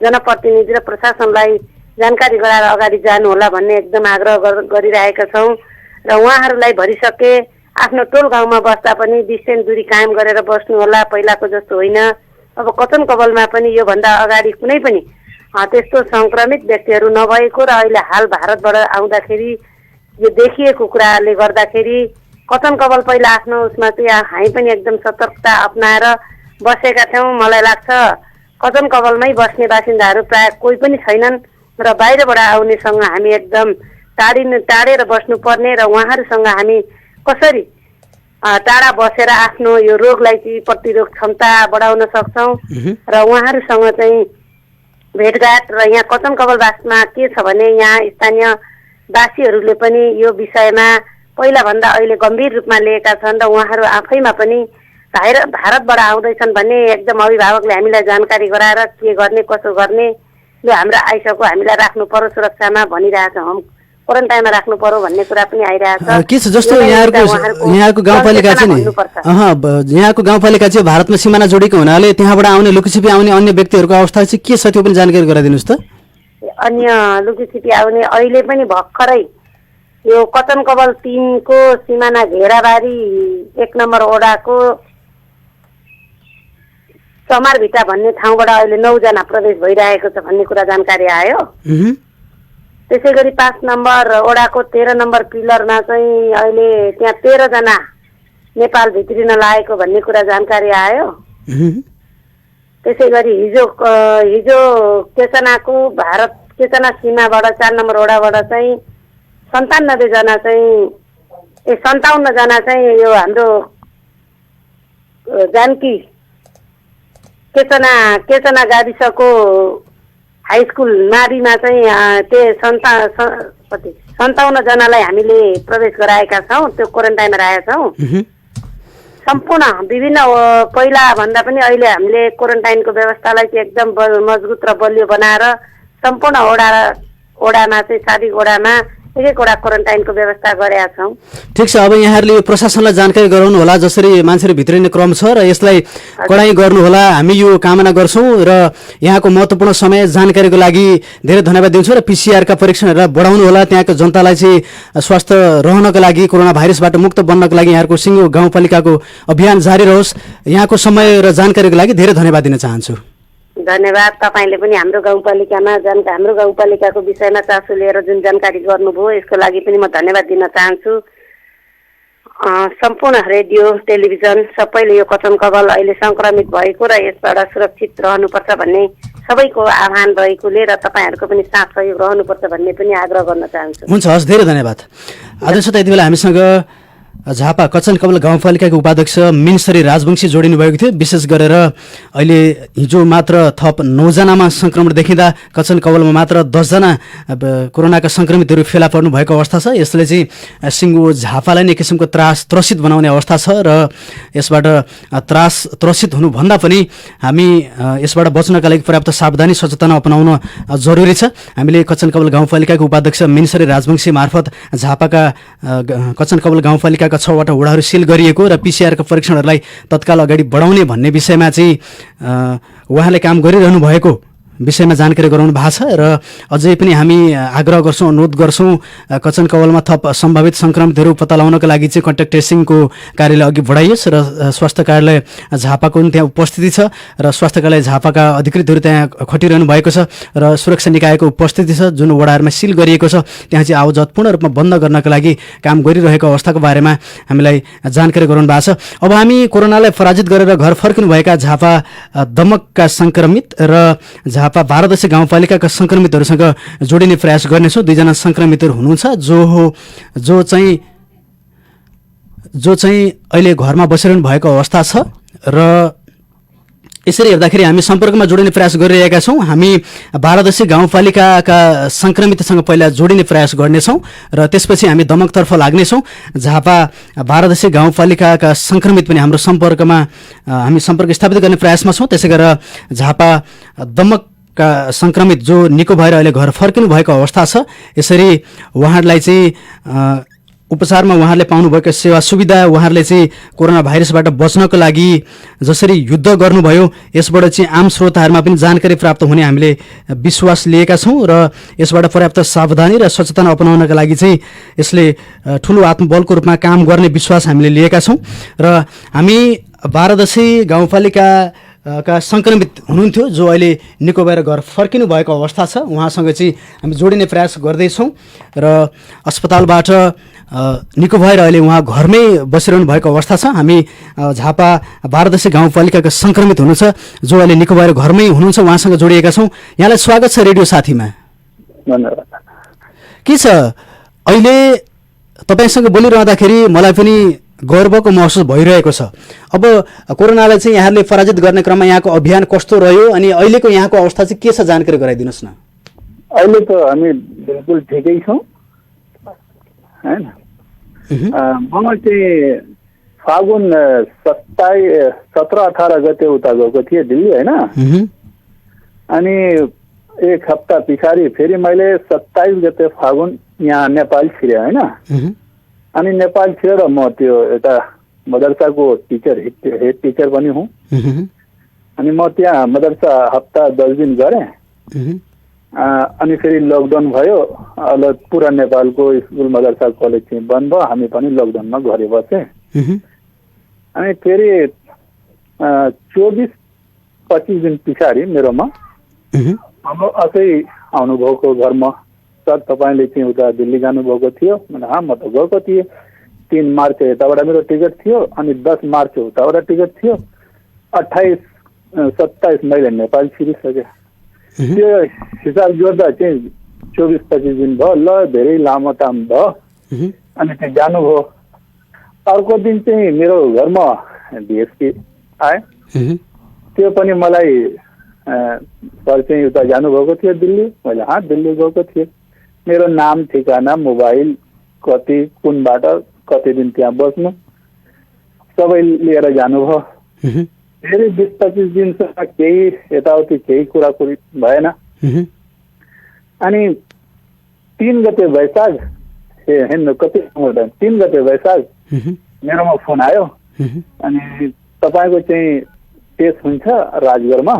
जनप्रतिनिधि र प्रशासनलाई जानकारी गराएर अगाडि जानु होला भन्ने एकदम आग्रह गरिरहेका छौँ। र उहाँहरूलाई भरिसके आफ्नो टोल गाउँमा बस्दा पनि डिस्टेन्स दूरी कायम गरेर बस्नु होला, पहिलाको जस्तो होइन। अब कचन कवलमा पनि योभन्दा अगाडि कुनै पनि त्यस्तो संक्रमित व्यक्तिहरू नभएको र अहिले हाल भारतबाट आउँदाखेरि यो देखिएको कुराले गर्दाखेरि कचन कवल पहिला आफ्नो उसमा चाहिँ हामी पनि एकदम सतर्कता अपनाएर बसेका थियौँ। मलाई लाग्छ कचन कवलमै बस्ने बासिन्दाहरू प्राय कोही पनि छैनन् र बाहिरबाट आउनेसँग हामी एकदम टाढेर बस्नुपर्ने र उहाँहरूसँग हामी कसरी टाढा बसेर आफ्नो यो रोगलाई चाहिँ प्रतिरोध क्षमता बढाउन सक्छौँ र उहाँहरूसँग चाहिँ भेटघाट र यहाँ कचन कवलवासमा के छ भने यहाँ स्थानीय वासीहरूले पनि यो विषयमा पहिलाभन्दा अहिले गम्भीर रूपमा लिएका छन् र उहाँहरू आफैमा पनि भारतबाट आउँदैछन् भन्ने एकदम अभिभावकले हामीलाई जानकारी गराएर के गर्ने कसो गर्ने यो हाम्रो आइसक्यो हामीलाई राख्नु पर्यो सुरक्षामा भनिरहेछ, होम क्वारेन्टाइनमा राख्नु पर्यो भन्ने कुरा पनि आइरहेछ। के छ जस्तो यहाँको गाउँपालिका चाहिँ नि यहाँको गाउँपालिका चाहिँ भारतमा सिमाना जोडेको हुनाले त्यहाँबाट आउने लुकीछिपी आउने अन्य व्यक्तिहरूको अवस्था चाहिँ के छ त्यो पनि जानकारी गराइदिनुहोस् त। अन्य लुकीछिपी आउने अहिले पनि भर्खरै यो कचन कवल 3 को सिमाना घेराबारी 1 नम्बर ओडाको चमारभिटा भन्ने ठाउँबाट अहिले 9 जना प्रवेश भइरहेको छ भन्ने कुरा जानकारी आयो। त्यसै गरी 5 नम्बर ओडाको 13 नम्बर पिलरमा चाहिँ अहिले त्यहाँ 13 जना नेपाल भित्रिन लागेको भन्ने कुरा जानकारी आयो। त्यसै गरी हिजो केचनाको भारत केचना सीमाबाट 4 नम्बर ओडाबाट चाहिँ 97 जना चाहिँ 57 जना चाहिँ यो हाम्रो जानकी केचना गाविसको हाई स्कुल माविमा चाहिँ 57 जनालाई हामीले प्रवेश गराएका छौँ, त्यो क्वारेन्टाइनमा राखेका छौँ। सम्पूर्ण विभिन्न पहिला भन्दा पनि अहिले हामीले क्वारेन्टाइनको व्यवस्थालाई चाहिँ एकदम मजबुत र बलियो बनाएर सम्पूर्ण ओडामा चाहिँ 7 ओडामा एक वटा क्वारेन्टाइनको व्यवस्था गरेका छौँ। ठिक छ, अब यहाँहरूले यो प्रशासनलाई जानकारी गराउनु होला जसरी मान्छेहरू भित्रिने क्रम छ र यसलाई कडाई गर्नु होला, हामी यो कामना गर्छौँ र यहाँको महत्त्वपूर्ण समय जानकारीको लागि धेरै धन्यवाद दिन्छु र पिसिआरका परीक्षणहरूलाई बढाउनु होला, त्यहाँको जनतालाई चाहिँ स्वास्थ्य रहनको लागि कोरोना भाइरसबाट मुक्त बन्नको लागि यहाँको सिङ्गो गाउँपालिकाको अभियान जारी रहोस्। यहाँको समय र जानकारीको लागि धेरै धन्यवाद दिन चाहन्छु। धन्यवाद। तपाईँले पनि हाम्रो गाउँपालिकाको विषयमा चासो लिएर जुन जानकारी गर्नुभयो यसको लागि पनि म धन्यवाद दिन चाहन्छु। सम्पूर्ण रेडियो टेलिभिजन सबैले यो कचन कवल अहिले संक्रमित भएको र यसबाट सुरक्षित रहनुपर्छ भन्ने सबैको आह्वान रहेकोले र तपाईँहरूको पनि साथ सहयोग रहनुपर्छ भन्ने पनि आग्रह गर्न चाहन्छु। हुन्छ, हस्, धेरै धन्यवाद। आदर्श यति बेला हामीसँग झापा कचन कवल गाउँपालिकाको उपाध्यक्ष मिनसरी राजवंशी जोडिनु भएको थियो। विशेष गरेर अहिले हिजो मात्र थप 9 जनामा संक्रमण देखिँदा कचन कवलमा मात्र 10 जना कोरोनाका संक्रमितहरू फेला पर्नु भएको अवस्था छ। यसले चाहिँ सिङ्गो झापालाई नै किसिमको त्रसित बनाउने अवस्था छ र यसबाट त्रसित हुनुभन्दा पनि हामी यसबाट बच्नका लागि पर्याप्त सावधानी सचेतना अपनाउन जरुरी छ। हामीले कचन कवल गाउँपालिकाको उपाध्यक्ष मिनसरी राजवंशी मार्फत झापाका कचन कवल गाउँपालिकाका 6 वटा वडाहरू सिल गरिएको र पिसिआरका परीक्षणहरूलाई तत्काल अगाडि बढाउने भन्ने विषयमा चाहिँ उहाँले काम गरिरहनु भएको विषयमा जानकारी गराउनु भएको छ र अझै पनि हामी आग्रह गर्छौँ, अनुरोध गर्छौँ कचन कवलमा थप सम्भावित सङ्क्रमितहरू पत्ता लगाउनको लागि चाहिँ कन्ट्याक्ट ट्रेसिङको कार्यालय अघि बढाइयोस् र स्वास्थ्य कार्यालय झापाको पनि त्यहाँ उपस्थिति छ र स्वास्थ्य कार्यालय झापाका अधिकृतहरू त्यहाँ खटिरहनु भएको छ र सुरक्षा निकायको उपस्थिति छ। जुन वडाहरूमा सिल गरिएको छ त्यहाँ चाहिँ आवत पूर्ण रूपमा बन्द गर्नका लागि काम गरिरहेको अवस्थाको बारेमा हामीलाई जानकारी गराउनु भएको छ। अब हामी कोरोनालाई पराजित गरेर घर फर्किनुभएका झापा दमकका सङ्क्रमित र झापा भारतदेशी गाउँपालिकाका सङ्क्रमितहरूसँग जोडिने प्रयास गर्नेछौँ। 2 जना सङ्क्रमितहरू हुनुहुन्छ जो चाहिँ अहिले घरमा बसिरहनु भएको अवस्था छ र यसरी हेर्दाखेरि हामी सम्पर्कमा जोडिने प्रयास गरिरहेका छौँ। हामी भारतदेशी गाउँपालिकाका सङ्क्रमितसँग पहिला जोडिने प्रयास गर्नेछौँ र त्यसपछि हामी दमकतर्फ लाग्नेछौँ। झापा भारतदेशी गाउँपालिकाका सङ्क्रमित पनि हाम्रो सम्पर्कमा हामी सम्पर्क स्थापित गर्ने प्रयासमा छौँ। त्यसै गरेर झापा दमकका सङ्क्रमित जो निको भएर अहिले घर फर्किनु भएको अवस्था छ, यसरी उहाँहरूलाई चाहिँ उपचारमा उहाँहरूले पाउनुभएको सेवा सुविधा, उहाँहरूले चाहिँ कोरोना भाइरसबाट बच्नको लागि जसरी युद्ध गर्नुभयो यसबाट चाहिँ आम श्रोताहरूमा पनि जानकारी प्राप्त हुने हामीले विश्वास लिएका छौँ र यसबाट पर्याप्त सावधानी र सचेतना अपनाउनका लागि चाहिँ यसले ठुलो आत्मबलको रूपमा काम गर्ने विश्वास हामीले लिएका छौँ। र हामी भारतदेशी गाउँपालिका का सङ्क्रमित हुनुहुन्थ्यो जो अहिले निको भएर घर फर्किनु भएको अवस्था छ, उहाँसँग चाहिँ हामी जोडिने प्रयास गर्दैछौँ र अस्पतालबाट निको भएर अहिले उहाँ घरमै बसिरहनु भएको अवस्था छ। हामी झापा भारतदेशी गाउँपालिकाका सङ्क्रमित हुनुहुन्छ जो अहिले निको भएर घरमै हुनुहुन्छ, उहाँसँग जोडिएका छौँ। यहाँलाई स्वागत छ रेडियो साथीमा। धन्यवाद। के छ अहिले तपाईँसँग बोलिरहँदाखेरि मलाई पनि गर्वको महसुस भइरहेको छ। अब कोरोनालाई चाहिँ यहाँहरूले पराजित गर्ने क्रममा यहाँको अभियान कस्तो रह्यो अनि अहिलेको यहाँको अवस्था चाहिँ के छ, जानकारी गराइदिनुहोस् न। अहिले त हामी बिल्कुल ठिकै छौँ हैन। म चाहिँ फागुन 17-18 गते उता गएको थिएँ दिल्ली हैन। अनि एक हप्ता पछाडि फेरि मैले 27 गते फागुन यहाँ नेपाल छिरेँ हैन। अनि नेपाल छिरेर म त्यो एउटा मदरसाको हेड टिचर पनि हुँ। अनि म त्यहाँ मदरसा हप्ता 10 दिन गरेँ। अनि फेरि लकडाउन भयो। अब पुरा नेपालको स्कुल मदरसा कलेज चाहिँ बन्द भयो। हामी पनि लकडाउनमा घरै बसे। अनि फेरि 24-25 दिन पछाडि मेरोमा हाम्रो असै आउनुभएको घरमा। सर तपाईँले चाहिँ उता दिल्ली जानुभएको थियो। मैले हाँ म त गएको थिएँ। 3 मार्च यताबाट मेरो टिकट थियो अनि 10 मार्च उताबाट टिकट थियो। 28-27 मैले नेपाल छिरिसकेँ। त्यो हिसाब गर्दा चाहिँ 24-25 दिन भयो। ल धेरै लामो टाइम भयो। अनि चाहिँ जानुभयो। अर्को दिन चाहिँ मेरो घरमा डिएसपी आए। त्यो पनि मलाई सर चाहिँ उता जानुभएको थियो दिल्ली। मैले हाँ दिल्ली गएको थिएँ। मेरो नाम ठेगाना मोबाइल कति कुन बाटो कति दिन त्यहाँ बस्नु सबै लिएर जानुभयो। फेरि 20-25 दिनसम्म केही यताउति केही कुराकुरी भएन। अनि 3 गते वैशाख हेर्नु कति 3 गते वैशाख मेरोमा फोन आयो। अनि तपाईँको चाहिँ टेस्ट हुन्छ राजगढमा।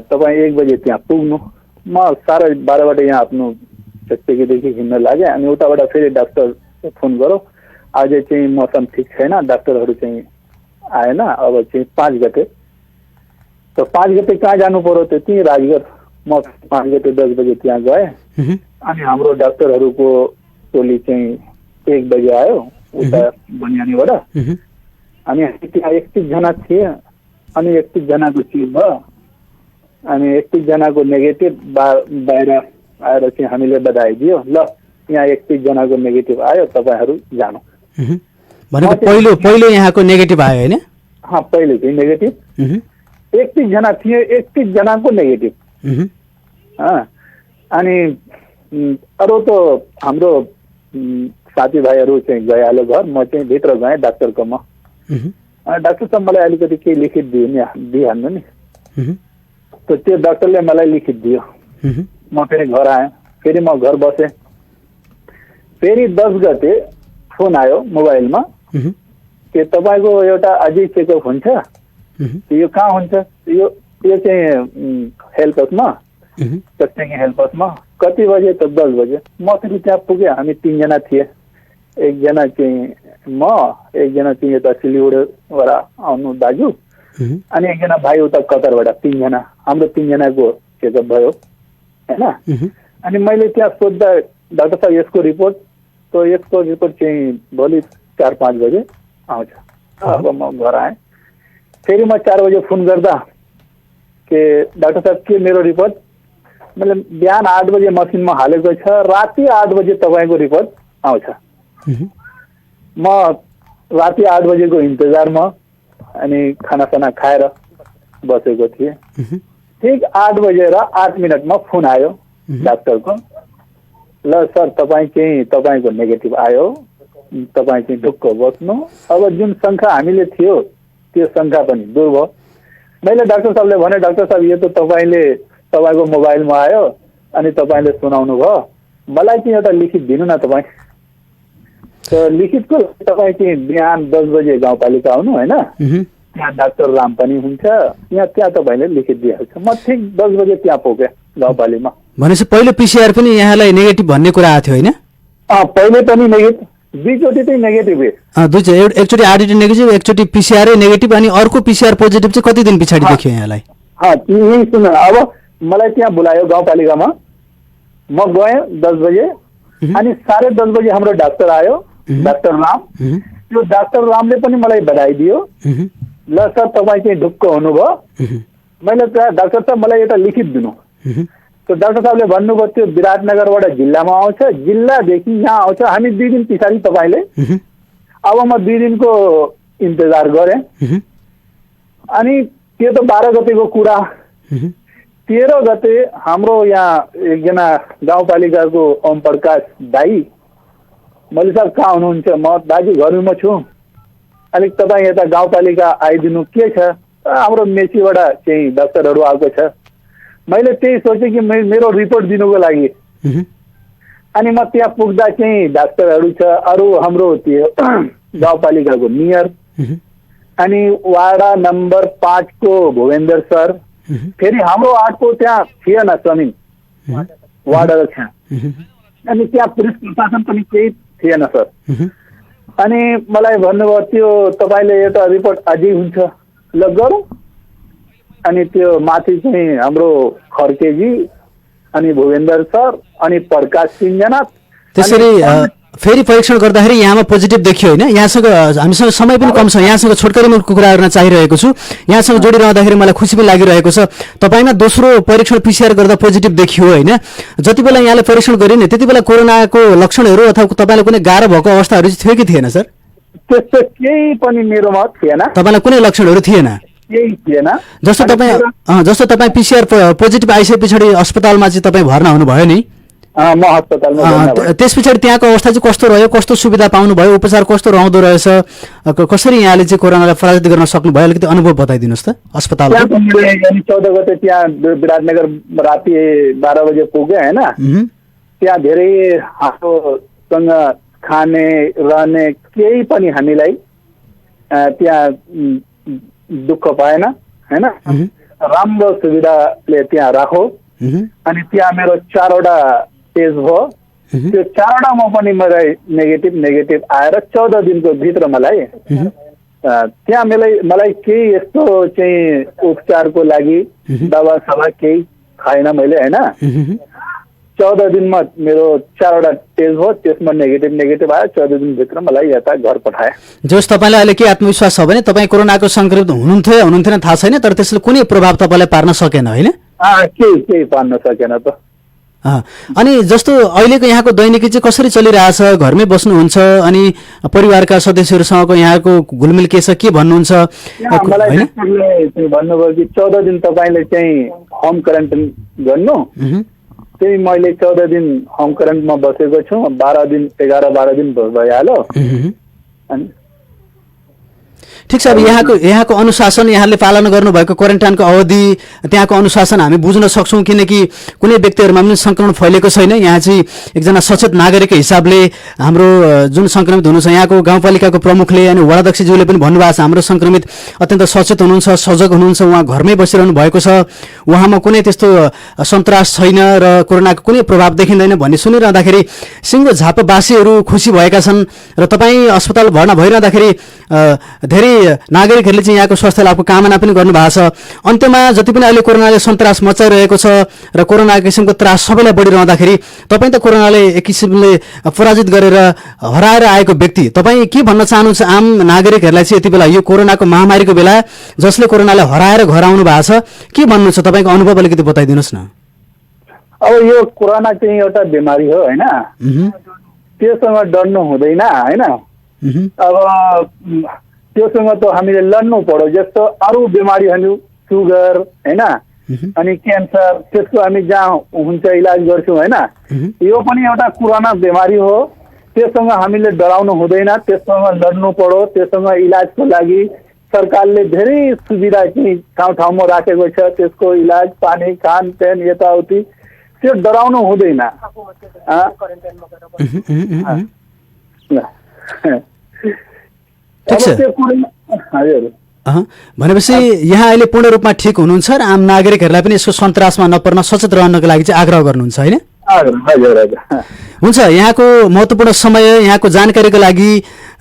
तपाईँ 1 बजे त्यहाँ पुग्नु। म 12:30 यहाँ आफ्नो चेकीदेखि हिँड्न लागेँ। अनि उताबाट फेरि डाक्टर फोन गरौँ आज चाहिँ मौसम ठिक छैन डाक्टरहरू चाहिँ आएन। अब चाहिँ 5 गते त 5 गते कहाँ जानु पर्यो त त्यही राजगढ। म 5 गते 10 बजे त्यहाँ गएँ। अनि हाम्रो डाक्टरहरूको टोली चाहिँ 1 बजे आयो उता बनियानीबाट। अनि त्यहाँ 31 जना थिए। अनि 31 जनाको चाहिँ भयो। अनि 31 जनाको नेगेटिभ बाहिर आएर चाहिँ हामीले बधाई दियो। ल यहाँ 31 जनाको नेगेटिभ आयो तपाईँहरू जानु भनेको पहिलो यहाँको नेगेटिभ आयो होइन? हाँ पहिले चाहिँ नेगेटिभ 31 जना थिए। 31 जनाको नेगेटिभ। अनि अरू त हाम्रो साथीभाइहरू चाहिँ गइहाल्यो घर। म चाहिँ भित्र गएँ डाक्टरकोमा। डाक्टर साहब मलाई अलिकति केही लिखित दिइहाल्नु नि। त त्यो डाक्टरले मलाई लिखित दियो। म फेरि घर आएँ। फेरि म घर बसेँ। फेरि 10 गते फोन आयो मोबाइलमा कि तपाईँको एउटा अझै चेकअप हुन्छ। यो कहाँ हुन्छ? यो चाहिँ हेल्थ हाउसमा टेस्टिङ हेल्थ हाउसमा। कति बजे त 10 बजे। म फेरि त्यहाँ पुगेँ। हामी 3 जना थिए। 1 जना चाहिँ म 1 जना चाहिँ यता सिलगढीबाट आउनु दाजु अनि 1 जना भाइ उता कतारबाट। 3 जना हाम्रो 3 जनाको चेकअप भयो होइन। अनि मैले त्यहाँ सोद्धा डाक्टर साहब यसको रिपोर्ट चाहिँ भोलि 4-5 बजे आउँछ। अब म घर आएँ। फेरि म 4 बजे फोन गर्दा कि डाक्टर साहब के मेरो रिपोर्ट? मैले बिहान 8 बजे मसिनमा हालेको छ। राति 8 बजे तपाईँको रिपोर्ट आउँछ। म राति 8 बजेको इन्तजारमा अनि खानासाना खाएर बसेको थिएँ। ठिक 8 बजेर 8 मिनटमा फोन आयो डाक्टरको। ल सर तपाईँको नेगेटिभ आयो। तपाईँ चाहिँ ढुक्क बस्नु। अब जुन शङ्का हामीले थियो त्यो शङ्का पनि दूर भयो। मैले डाक्टर साहबले भने डाक्टर साहब यो त तपाईँको मोबाइलमा आयो अनि तपाईँले सुनाउनु भयो। मलाई चाहिँ एउटा लिखित दिनु न तपाईँ। त लिखितको तपाईँ चाहिँ बिहान 10 बजे गाउँपालिका आउनु होइन। त्यहाँ डाक्टर राम पनि हुन्छ। त्यहाँ तपाईँले लिखित दिइहाल्छ। म ठिक 10 बजे त्यहाँ पुगेँ गाउँपालिकामा। भनेपछि पहिलो पिसिआर पनि यहाँलाई नेगेटिभ भन्ने कुरा आएको थियो होइन? पहिले पनि नेगेटिभ। 2 चोटि चाहिँ नेगेटिभ। एकचोटि आरटी नेगेटिभ एकचोटि पिसिआर नेगेटिभ अनि अर्को पिसिआर पोजिटिभ चाहिँ कति दिन पछाडि देखियो यहाँलाई? यही सुन। अब मलाई त्यहाँ बोलायो गाउँपालिकामा। म गएँ 10 बजे। अनि 10:30 बजे हाम्रो डाक्टर आयो डाक्टर राम। त्यो डाक्टर रामले पनि मलाई बधाई दियो। ल सर तपाईँ चाहिँ ढुक्क हुनुभयो। मैले डाक्टर साहब मलाई एउटा लिखित दिनु। तो डाक्टर साहबले भन्नुभयो त्यो विराटनगरबाट जिल्लामा आउँछ। जिल्लादेखि यहाँ आउँछ। हामी 2 दिन पछाडि तपाईँले। अब म 2 दिनको इन्तजार गरेँ। अनि त्यो त 12 गतेको कुरा। 13 गते हाम्रो यहाँ एकजना गाउँपालिकाको ओम प्रकाश दाई मैले साहब कहाँ हुनुहुन्छ? म दाजु घरमा छु। अलिक तपाईँ यता गाउँपालिका आइदिनु के छ? हाम्रो मेचीबाट चाहिँ डाक्टरहरू आएको छ। मैले त्यही सोचेँ कि मेरो रिपोर्ट दिनुको लागि। अनि म त्यहाँ पुग्दा चाहिँ डाक्टरहरू छ। अरू हाम्रो त्यो गाउँपालिकाको मेयर अनि वाडा नम्बर 5 को भुवेन्द्र सर फेरि हाम्रो आठको त्यहाँ थिएन जमिन, वार्ड अध्यक्ष, अनि त्यहाँ पुलिस प्रशासन पनि केही थिएन सर। अनि मलाई भन्नुभयो त्यो तपाईँले एउटा रिपोर्ट अझै हुन्छ, ल गरौँ। अनि त्यो माथि चाहिँ हाम्रो खर्केजी अनि भुवेन्द्र सर अनि प्रकाश सिंहजना त्यसरी फेरि परीक्षण गर्दाखेरि यहाँमा पोजिटिभ देखियो होइन। यहाँसँग हामीसँग समय पनि कम छ, यहाँसँग छोटकरीमा कुरा गर्न चाहिरहेको छु। यहाँसँग जोडिरहँदाखेरि मलाई खुसी पनि लागिरहेको छ। तपाईँमा दोस्रो परीक्षण पिसिआर गर्दा पोजिटिभ देखियो होइन। जति बेला यहाँले परीक्षण गरिने त्यति बेला कोरोनाको लक्षणहरू अथवा तपाईँलाई कुनै गाह्रो भएको अवस्थाहरू चाहिँ थियो कि थिएन सर? त्यस्तो केही पनि मेरोमा थिएन, तपाईँलाई कुनै लक्षणहरू थिएन? केही थिएन। जस्तो तपाईँ पिसिआर पोजिटिभ आइसके पछाडि अस्पतालमा चाहिँ तपाईँ भर्ना हुनुभयो नि, म अस्पतालमा त्यस पछाडि त्यहाँको अवस्था चाहिँ कस्तो रह्यो, कस्तो सुविधा पाउनुभयो, उपचार कस्तो रहँदो रहेछ, कसरी यहाँले चाहिँ कोरोनालाई पराजित गर्न सक्नुभयो, अलिकति अनुभव बताइदिनुहोस् त अस्पतालको। 14 गते त्यहाँ विराटनगर राति 12 बजे पुगे होइन। त्यहाँ धेरै हाम्रोसँग खाने रहने केही पनि हामीलाई त्यहाँ दुःख पाएन होइन। राम्रो सुविधाले त्यहाँ राखो। अनि त्यहाँ मेरो 4वटा टेस्ट भयो, त्यो 4वटामा पनि मलाई नेगेटिभ आएर 14 दिनको भित्र मलाई त्यहाँ मलाई केही यस्तो चाहिँ उपचारको लागि दवा सभा केही खाएन मैले होइन। 14 दिनमा मेरो 4वटा टेस्ट भयो, त्यसमा नेगेटिभ आयो। 14 दिनभित्र मलाई यता घर पठाए। जस तपाईँलाई अहिले के आत्मविश्वास छ भने तपाईँ कोरोनाको संक्रमित हुनुहुन्थेन थाहा छैन, तर त्यसले कुनै प्रभाव तपाईँलाई पार्न सकेन होइन? केही पार्न सकेन त। अनि जस्तो अहिलेको यहाँको दैनिकी चाहिँ कसरी चलिरहेछ? घरमै बस्नुहुन्छ अनि परिवारका सदस्यहरूसँगको यहाँको घुलमिल के छ, के भन्नुहुन्छ? मलाई भन्नुभयो कि 14 दिन तपाईँले चाहिँ होम क्वारेन्टाइन गर्नु। त्यही मैले 14 दिन होम क्वारेन्टाइनमा बसेको छु। 11-12 दिन भइहाल्यो। अनि ठिक छ, अब यहाँको अनुशासन यहाँले पालन गर्नुभएको क्वारेन्टाइनको अवधि त्यहाँको अनुशासन हामी बुझ्न सक्छौँ, किनकि कुनै व्यक्तिहरूमा पनि सङ्क्रमण फैलेको छैन। यहाँ चाहिँ एकजना सचेत नागरिकको हिसाबले हाम्रो जुन सङ्क्रमित हुनुहुन्छ यहाँको गाउँपालिकाको प्रमुखले अनि वडाध्यक्षज्यूले पनि भन्नुभएको छ हाम्रो सङ्क्रमित अत्यन्त सचेत हुनुहुन्छ, सजग हुनुहुन्छ, उहाँ घरमै बसिरहनु भएको छ, उहाँमा कुनै त्यस्तो सन्तास छैन र कोरोनाको कुनै प्रभाव देखिँदैन भन्ने सुनिरहँदाखेरि सिङ्गो झापावासीहरू खुसी भएका छन्। र तपाईँ अस्पताल भर्ना भइरहँदाखेरि धेरै नागरिकहरूले चाहिँ यहाँको स्वास्थ्य लाभको कामना पनि गर्नुभएको छ। अन्त्यमा जति पनि अहिले कोरोनाले सन्तास मचाइरहेको छ र कोरोना किसिमको त्रास सबैलाई बढिरहँदाखेरि तपाईँ त कोरोनाले एक किसिमले पराजित गरेर हराएर आएको व्यक्ति, तपाईँ के भन्न चाहनुहुन्छ आम नागरिकहरूलाई चाहिँ यति बेला यो कोरोनाको महामारीको बेला जसले कोरोनालाई हराएर घर आउनु भएको छ, के भन्नु छ तपाईँको अनुभव अलिकति बताइदिनुहोस् न। अब यो कोरोना चाहिँ एउटा बिमारी हो होइन, त्योसँग डर्नु हुँदैन होइन। अब त्योसँग त हामीले लड्नु पर्यो। जस्तो अरू बिमारीहरू सुगर होइन अनि क्यान्सर, त्यसको हामी जहाँ हुन्छ इलाज गर्छौँ होइन। यो पनि एउटा पुरानो बिमारी हो, त्योसँग हामीले डराउनु हुँदैन, त्योसँग लड्नु पर्यो। त्योसँग इलाजको लागि सरकारले धेरै सुविधा चाहिँ ठाउँ ठाउँमा राखेको छ, त्यसको इलाज पानी खानपान यताउति, त्यो डराउनु हुँदैन। भनेपछि यहाँ अहिले पूर्ण रूपमा ठिक हुनुहुन्छ र आम नागरिकहरूलाई पनि यसको सन्तासमा नपर्न सचेत रहनको लागि चाहिँ आग्रह गर्नुहुन्छ होइन? हुन्छ, यहाँको महत्त्वपूर्ण समय, यहाँको जानकारीको लागि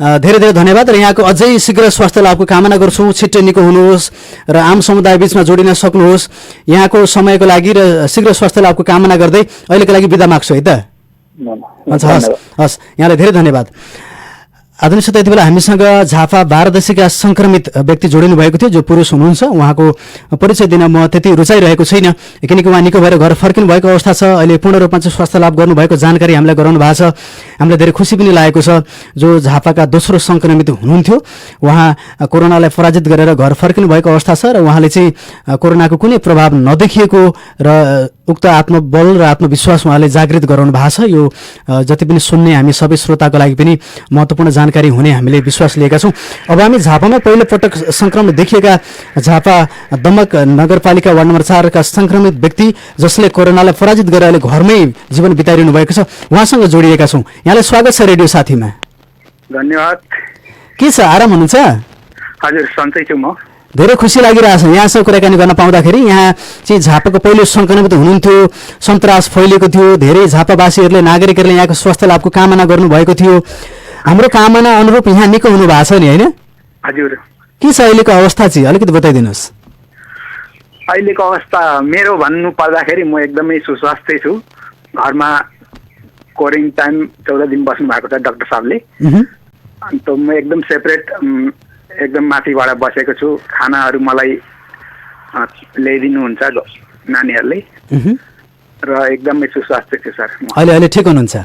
धेरै धेरै धन्यवाद र यहाँको अझै शीघ्र स्वास्थ्य लाभको कामना गर्छौँ। छिट्टै निको हुनुहोस् र आम समुदाय बिचमा जोडिन सक्नुहोस्। यहाँको समयको लागि र शीघ्र स्वास्थ्य लाभको कामना गर्दै अहिलेको लागि बिदा माग्छु है त। हुन्छ, हस्, यहाँलाई धेरै धन्यवाद। आदरणीय श्रोता, यति बेला हामीसँग झापा 12 संक्रमित व्यक्ति जोडिनु भएको थियो जो पुरुष हुनुहुन्छ। उहाँको परिचय दिन म त्यति रुचाइरहेको छैन किनकि उहाँ निको भएर घर फर्किनु भएको अवस्था छ। अहिले पूर्ण रूपमा चाहिँ स्वास्थ्य लाभ गर्नुभएको जानकारी हामीलाई गराउनु भएको छ। हामीलाई धेरै खुसी पनि लागेको छ। जो झापाका दोस्रो संक्रमित हुनुहुन्थ्यो उहाँ कोरोनालाई पराजित गरेर घर फर्किनु भएको अवस्था छ र उहाँले चाहिँ कोरोनाको कुनै प्रभाव नदेखिएको र उक्त आत्मबल र आत्मविश्वास उहाँले जागृत गराउनु भएको छ। यो जति पनि सुन्ने हामी सबै श्रोताको लागि पनि महत्त्वपूर्ण जानकारी हुने हामीले विश्वास लिएका छौँ। अब हामी झापामा पहिलो पटक संक्रमण देखिएका झापा दमक नगरपालिका वार्ड नम्बर 4 का संक्रमित व्यक्ति जसले कोरोनालाई पराजित गरेर अहिले घरमै जीवन बिताइरहनु भएको छ उहाँसँग जोडिएका छौँ। यहाँलाई स्वागत छ रेडियो साथीमा। धन्यवाद। के छ, आराम हुनुहुन्छ? हजुर, सन्चै छु म। धेरै खुसी लागिरहेछ यहाँसँग कुराकानी गर्न पाउँदाखेरि। यहाँ चाहिँ झापाको पहिलो सङ्क्रमित हुनुहुन्थ्यो, सन्तास फैलिएको थियो, धेरै झापावासीहरूले नागरिकहरूले यहाँको स्वास्थ्य लाभको कामना गर्नुभएको थियो। हाम्रो कामना अनुरूप यहाँ निकै हुनु भएको छ नि, होइन? हजुर। के छ अहिलेको अवस्था चाहिँ अलिकति बताइदिनुहोस्। अहिलेको अवस्था मेरो भन्नु पर्दाखेरि म एकदमै सुस्वास्थ्य छु। घरमा क्वारेन्टाइन 14 दिन बस्नु भएको छ डाक्टर साहबले। अन्त म एकदम सेपरेट एकदम माथिबाट बसेको छु। खानाहरू मलाई ल्याइदिनुहुन्छ नानीहरूले र एकदमै सुस्वास्थ्य छु सर। अहिले ठिक हुनुहुन्छ?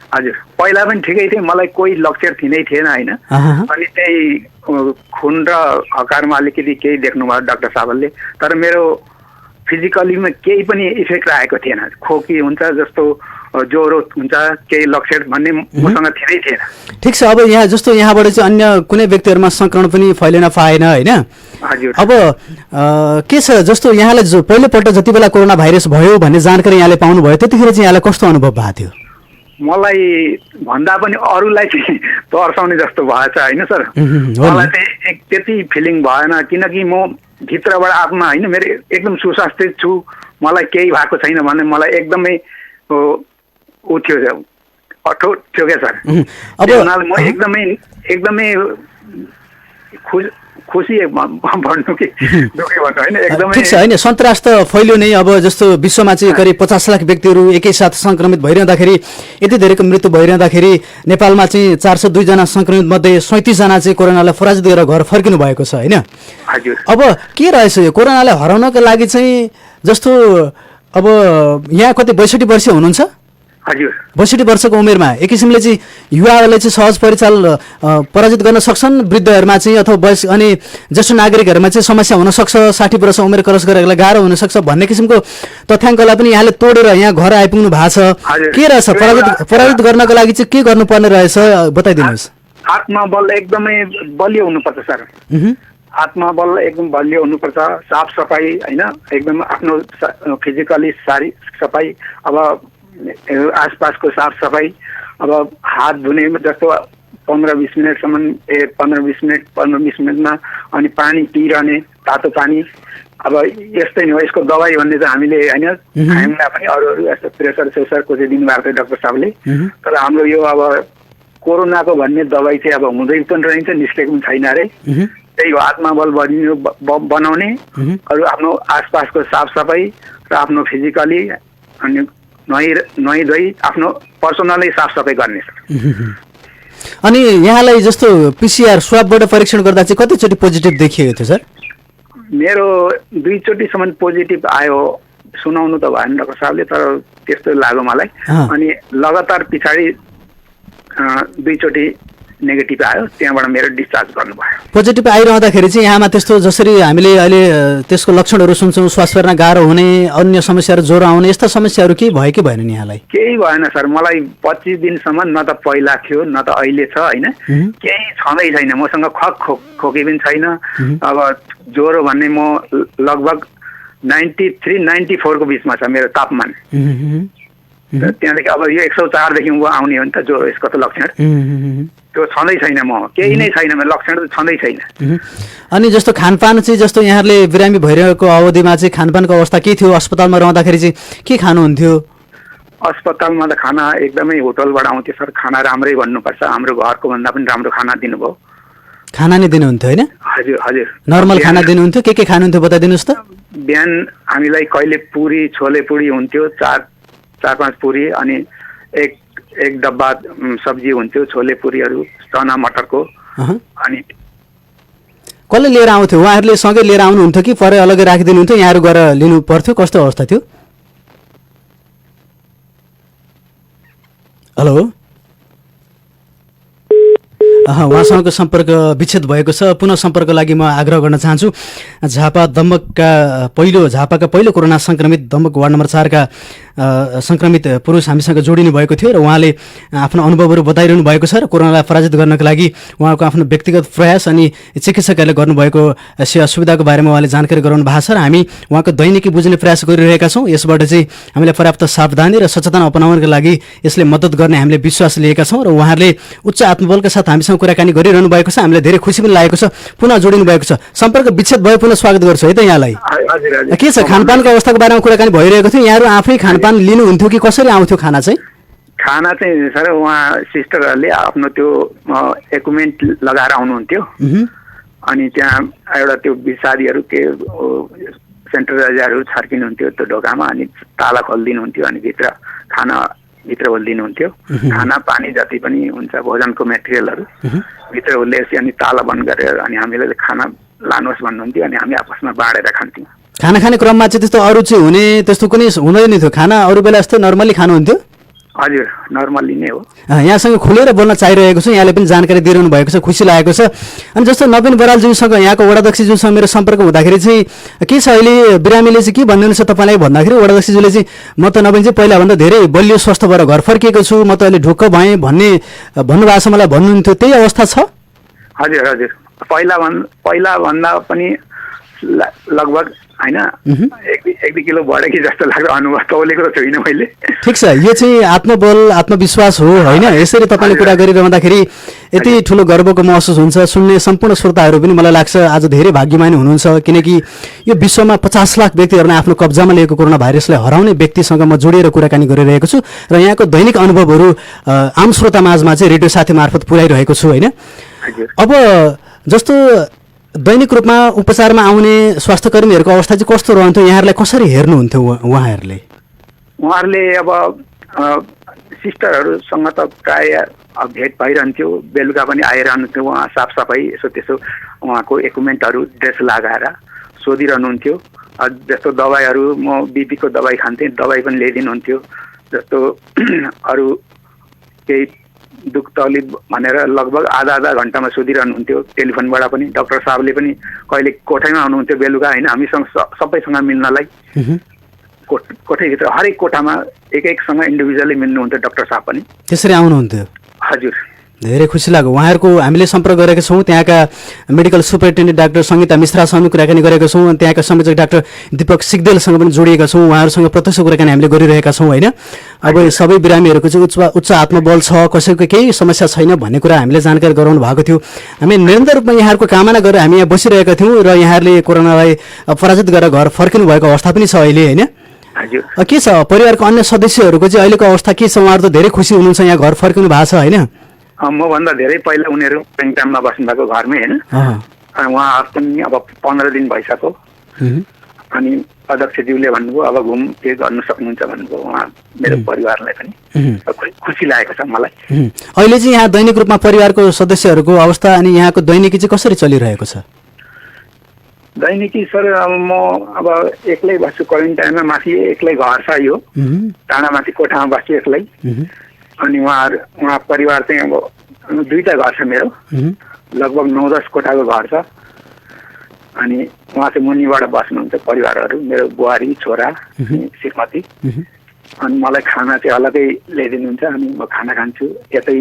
हजुर, पहिला पनि ठिकै थिएँ, मलाई कोही लक्षण थिनै थिएन होइन। अनि त्यही खुन र हकारमा अलिकति केही देख्नुभयो डाक्टर साहबले, तर मेरो फिजिकलीमा केही पनि इफेक्ट आएको थिएन। खोकी हुन्छ जस्तो, ज्वरो हुन्छ, केही लक्षण भन्ने मसँग थिँदै थिएन। ठिक छ। अब यहाँ जस्तो यहाँबाट चाहिँ अन्य कुनै व्यक्तिहरूमा सङ्क्रमण पनि फैलिन पाएन, होइन? हजुर। अब के छ, जस्तो यहाँलाई पहिलोपल्ट जति बेला कोरोना भाइरस भयो भन्ने जानकारी यहाँले पाउनुभयो, त्यतिखेर चाहिँ यहाँलाई कस्तो अनुभव भएको थियो? मलाई भन्दा पनि अरूलाई चाहिँ तर्साउने जस्तो भएछ होइन सर। मलाई चाहिँ त्यति फिलिङ भएन, किनकि म भित्रबाट आत्मा होइन मेरो एकदम सुस्वास्थ्य छु, मलाई केही भएको छैन भने मलाई एकदमै ऊ थियो, अठोट थियो क्या सर। अब म एकदमै खुसी भन्नु कि दुःखी भन्नु होइन, एकदमै ठिक छ। होइन, सन्तास त फैल्यो नै। अब जस्तो विश्वमा चाहिँ करिब 50 लाख व्यक्तिहरू एकैसाथ सङ्क्रमित भइरहँदाखेरि, यति धेरैको मृत्यु भइरहँदाखेरि नेपालमा चाहिँ 402 जना सङ्क्रमित मध्ये 37 जना चाहिँ कोरोनालाई पराजित गरेर घर फर्किनु भएको छ, होइन? हजुर। अब के रहेछ यो कोरोनालाई हराउनको लागि चाहिँ, जस्तो अब यहाँ कति 62 वर्षीय हुनुहुन्छ? हजुर। 62 वर्षको उमेरमा एक किसिमले चाहिँ युवाहरूले चाहिँ सहज परिचाल पराजित गर्न सक्छन्, वृद्धहरूमा चाहिँ अथवा वयस्क अनि ज्येष्ठ नागरिकहरूमा चाहिँ समस्या हुनसक्छ, 60 वर्ष उमेर क्रस गरेकोलाई गाह्रो हुनसक्छ भन्ने किसिमको तथ्याङ्कलाई पनि यहाँले तोडेर यहाँ घर आइपुग्नु भएको छ। के रहेछ पराजित गर्नको लागि चाहिँ के गर्नुपर्ने रहेछ बताइदिनुहोस्। आत्मबल एकदमै बलियो हुनुपर्छ सर। आत्मबल एकदम बलियो हुनुपर्छ, साफ सफाई होइन, एकदम आफ्नो फिजिकली शारीरिक सफाई, अब आसपासको साफ सफाई, अब हात धुने जस्तो 15-20 मिनटसम्म 15-20 मिनटमा अनि पानी पिइरहने, तातो पानी। अब यस्तै नै हो, यसको दबाई भन्ने चाहिँ हामीले होइन हामीलाई पनि अरू यस्तो प्रेसरको चाहिँ दिनुभएको थियो डाक्टर साहबले। तर हाम्रो यो अब कोरोनाको भन्ने दबाई चाहिँ अब हुँदै पनि रहन्छ, निस्केको पनि छैन अरे। त्यही हो, आत्मबल बनाउने, अरू आफ्नो आसपासको साफ सफाई र आफ्नो फिजिकली अनि नुहाइ धुवाइ आफ्नो पर्सनलै साफ सफाइ गर्ने सर। अनि यहाँलाई जस्तो पिसिआर स्वाबबाट परीक्षण गर्दा चाहिँ कतिचोटि पोजिटिभ देखिएको थियो सर? मेरो 2 चोटिसम्म पोजिटिभ आयो, सुनाउनु त भएन डाक्टर साहबले, तर त्यस्तो लाग्यो मलाई। अनि लगातार पछाडि 2 चोटि नेगेटिभ आयो, त्यहाँबाट मेरो डिस्चार्ज गर्नुभयो। पोजिटिभ आइरहँदाखेरि चाहिँ यहाँमा त्यस्तो जसरी हामीले अहिले त्यसको लक्षणहरू सुन्छौँ, श्वास फेर्न गाह्रो हुने, अन्य समस्याहरू ज्वरो आउने, यस्ता समस्याहरू केही भयो कि भएन यहाँलाई? केही भएन सर, मलाई 25 दिनसम्म न त पहिला थियो न त अहिले छ होइन, केही छँदै छैन मसँग। खोकी पनि छैन। अब ज्वरो भन्ने म लगभग 93-94 को बिचमा छ मेरो तापमान। त्यहाँदेखि अब यो 104 देखि आउने हो नि त ज्वरो, यसको त लक्षण त्यो छँदै छैन, म केही नै छैन, मेरो लक्षण त छँदै छैन। अनि जस्तो खानपान चाहिँ, जस्तो यहाँहरूले बिरामी भइरहेको अवधिमा चाहिँ खानपानको अवस्था के थियो? अस्पतालमा रहँदाखेरि चाहिँ के खानुहुन्थ्यो? अस्पतालमा त खाना एकदमै होटलबाट आउँथ्यो सर, खाना राम्रै भन्नुपर्छ, हाम्रो घरको भन्दा पनि राम्रो खाना दिनुभयो। खाना नै दिनुहुन्थ्यो होइन? हजुर हजुर। नर्मल खाना दिनुहुन्थ्यो? के खानुहुन्थ्यो बताइदिनुहोस् त। बिहान हामीलाई कहिले पुरी, छोले पुरी हुन्थ्यो, 4-5 पुरी, अनि एक डब्बा सब्जी हुन्थ्यो, छोले पुरीहरू, चना मटरको। अनि कसले लिएर आउँथ्यो? उहाँहरूले सँगै लिएर आउनुहुन्थ्यो कि परै अलग्गै राखिदिनुहुन्थ्यो, यहाँहरू गएर लिनु पर्थ्यो? कस्तो अवस्था थियो? हेलो, उहाँसँगको सम्पर्क विच्छेद भएको छ। पुनः सम्पर्कको लागि म आग्रह गर्न चाहन्छु। झापाका पहिलो कोरोना सङ्क्रमित दमक वार्ड नम्बर 4 का सङ्क्रमित पुरुष हामीसँग जोडिनु भएको थियो र उहाँले आफ्नो अनुभवहरू बताइरहनु भएको छ र कोरोनालाई पराजित गर्नको लागि उहाँको आफ्नो व्यक्तिगत प्रयास अनि चिकित्सकहरूले गर्नुभएको सेवा सुविधाको बारेमा उहाँले जानकारी गराउनु भएको छ र हामी उहाँको दैनिकी बुझ्ने प्रयास गरिरहेका छौँ। यसबाट चाहिँ हामीलाई पर्याप्त सावधानी र सचेतना अपनाउनको लागि यसले मद्दत गर्ने हामीले विश्वास लिएका छौँ र उहाँहरूले उच्च आत्मबलका साथ हामीसँग बारेमा कुराकानी गरिरहनु भएको छ। हामीलाई धेरै खुसी पनि लागेको छ, पुनः जोडिनु भएको छ। सम्पर्क विच्छेद भयो, पुनः स्वागत गर्छु है त यहाँलाई। हजुर के छ खानपानको अवस्थाको बारेमा कुराकानी भइरहेको थियो। यहाँहरू आफै खानपान लिनुहुन्थ्यो कि कसरी आउँथ्यो खाना चाहिँ? खाना चाहिँ सर उहाँ सिस्टरहरूले आफ्नो त्यो इक्विपमेन्ट लगाएर आउनुहुन्थ्यो अनि त्यहाँ एउटा त्यो विषादीहरू के सेन्ट्रलाइजरहरू छर्किनुहुन्थ्यो त्यो ढोकामा अनि ताला खोलिदिनुहुन्थ्यो अनि खाना भित्र खोलिदिनुहुन्थ्यो। खाना पानी जति पनि हुन्छ भोजनको मेटेरियलहरू भित्र खोलेपछि अनि ताला बन्द गरेर अनि हामीले खाना लानुहोस् भन्नुहुन्थ्यो अनि हामी आपसमा बाँडेर खान्थ्यौँ। खाना खाने क्रममा चाहिँ त्यस्तो अरुचि हुने त्यस्तो कुनै हुँदैन थियो? खाना अरू बेला जस्तो नर्मली खानुहुन्थ्यो? हजुर नर्मल्ली नै हो। यहाँसँग खुलेर बोल्न चाहिरहेको छ, यहाँले पनि जानकारी दिइरहनु भएको छ, खुसी लागेको छ। अनि जस्तो नवीन बरालज्यूसँग यहाँको वडाध्यक्षज्यूसँग मेरो सम्पर्क हुँदाखेरि चाहिँ के छ अहिले बिरामीले चाहिँ के भन्नुहुन्छ तपाईँलाई भन्दाखेरि वडाध्यक्षज्यूले चाहिँ म त नवीन चाहिँ पहिलाभन्दा धेरै बलियो स्वस्थ भएर घर फर्किएको छु, म त अहिले ढुक्क भएँ भन्ने भन्नुभएको छ, मलाई भन्नुहुन्थ्यो। त्यही अवस्था छ? हजुर हजुर पहिला भन्दा पनि लगभग होइन 1-2 किलो बढ्यो कि जस्तो लाग्दो अनुभव तौलेको छुइनँ मैले। ठिक छ, यो चाहिँ आत्मबल आत्मविश्वास हो होइन। यसरी तपाईँले कुरा गरिरहँदाखेरि यति ठुलो गर्वको महसुस हुन्छ। सुन्ने सम्पूर्ण श्रोताहरू पनि मलाई लाग्छ आज धेरै भाग्यमानी हुनुहुन्छ, किनकि यो विश्वमा 50 लाख व्यक्तिहरूलाई आफ्नो कब्जामा लिएको कोरोना भाइरसलाई हराउने व्यक्तिसँग म जोडिएर कुराकानी गरिरहेको छु र यहाँको दैनिक अनुभवहरू आम श्रोता माझमा चाहिँ रेडियो साथी मार्फत पुर्याइरहेको छु होइन। अब जस्तो दैनिक रूपमा उपचारमा आउने स्वास्थ्यकर्मीहरूको अवस्था चाहिँ कस्तो रहन्थ्यो? यहाँहरूलाई कसरी हेर्नुहुन्थ्यो उहाँहरूले? अब सिस्टरहरूसँग त प्राय भेट भइरहन्थ्यो, बेलुका पनि आइरहन्थ्यो। उहाँ साफसफाइ यसो त्यसो उहाँको इक्विपमेन्टहरू ड्रेस लगाएर सोधिरहनुहुन्थ्यो। जस्तो दबाईहरू म बिपीको दबाई खान्थेँ, दबाई पनि ल्याइदिनुहुन्थ्यो। जस्तो अरू केही दुख तकलिफ भनेर लगभग आधा घन्टामा सोधिरहनुहुन्थ्यो। टेलिफोनबाट पनि डाक्टर साहबले पनि कहिले कोठामा आउनुहुन्थ्यो बेलुका होइन, हामीसँग सबैसँग मिल्नलाई कोठैभित्र हरेक कोठामा एक-एकसँग इन्डिभिजुअली मिल्नुहुन्थ्यो डाक्टर साहब पनि। त्यसरी आउनुहुन्थ्यो? हजुर, धेरै खुसी लाग्यो। उहाँहरूको हामीले सम्पर्क गरेका छौँ, त्यहाँका मेडिकल सुपरिन्टेन्डेन्ट डाक्टर सङ्गीता मिश्रासँग कुराकानी गरेका छौँ, त्यहाँका संयोजक डाक्टर दीपक सिग्देलसँग पनि जोडिएका छौँ। उहाँहरूसँग प्रत्यक्ष कुराकानी हामीले गरिरहेका छौँ होइन। अब सबै बिरामीहरूको चाहिँ उच्च आत्मबल छ, कसैको केही समस्या छैन भन्ने कुरा हामीले जानकारी गराउनु भएको थियो। हामी निरन्तर रूपमा यहाँहरूको कामना गरेर हामी यहाँ बसिरहेका थियौँ र यहाँहरूले कोरोनालाई पराजित गरेर घर फर्किनु भएको अवस्था पनि छ अहिले होइन। के छ परिवारको अन्य सदस्यहरूको चाहिँ अहिलेको अवस्था के छ? उहाँहरू त धेरै खुसी हुनुहुन्छ यहाँ घर फर्किनु भएको छ होइन? मभन्दा धेरै पहिला उनीहरू पेङटाममा बस्नुभएको घरमै होइन। उहाँ पनि अब 15 दिन भइसक्यो अनि अध्यक्षज्यूले भन्नुभयो अब घुम के गर्नु सक्नुहुन्छ भन्नुभयो उहाँ मेरो परिवारलाई पनि। खुसी लागेको छ मलाई। अहिले चाहिँ यहाँ दैनिक रूपमा परिवारको सदस्यहरूको अवस्था अनि यहाँको दैनिकी चाहिँ कसरी चलिरहेको छ? दैनिकी सर म अब एक्लै बस्छु क्वारेन्टाइनमा, माथि एक्लै घर छ, यो टाढामाथि कोठामा बस्छु एक्लै। अनि उहाँ परिवार चाहिँ अब 2टा घर छ मेरो, लगभग 9-10 कोठाको घर छ। अनि उहाँ चाहिँ मुनिबाट बस्नुहुन्छ परिवारहरू, मेरो बुहारी छोरा श्रीमती। अनि मलाई खाना चाहिँ अलग्गै ल्याइदिनुहुन्छ अनि म खाना खान्छु। यतै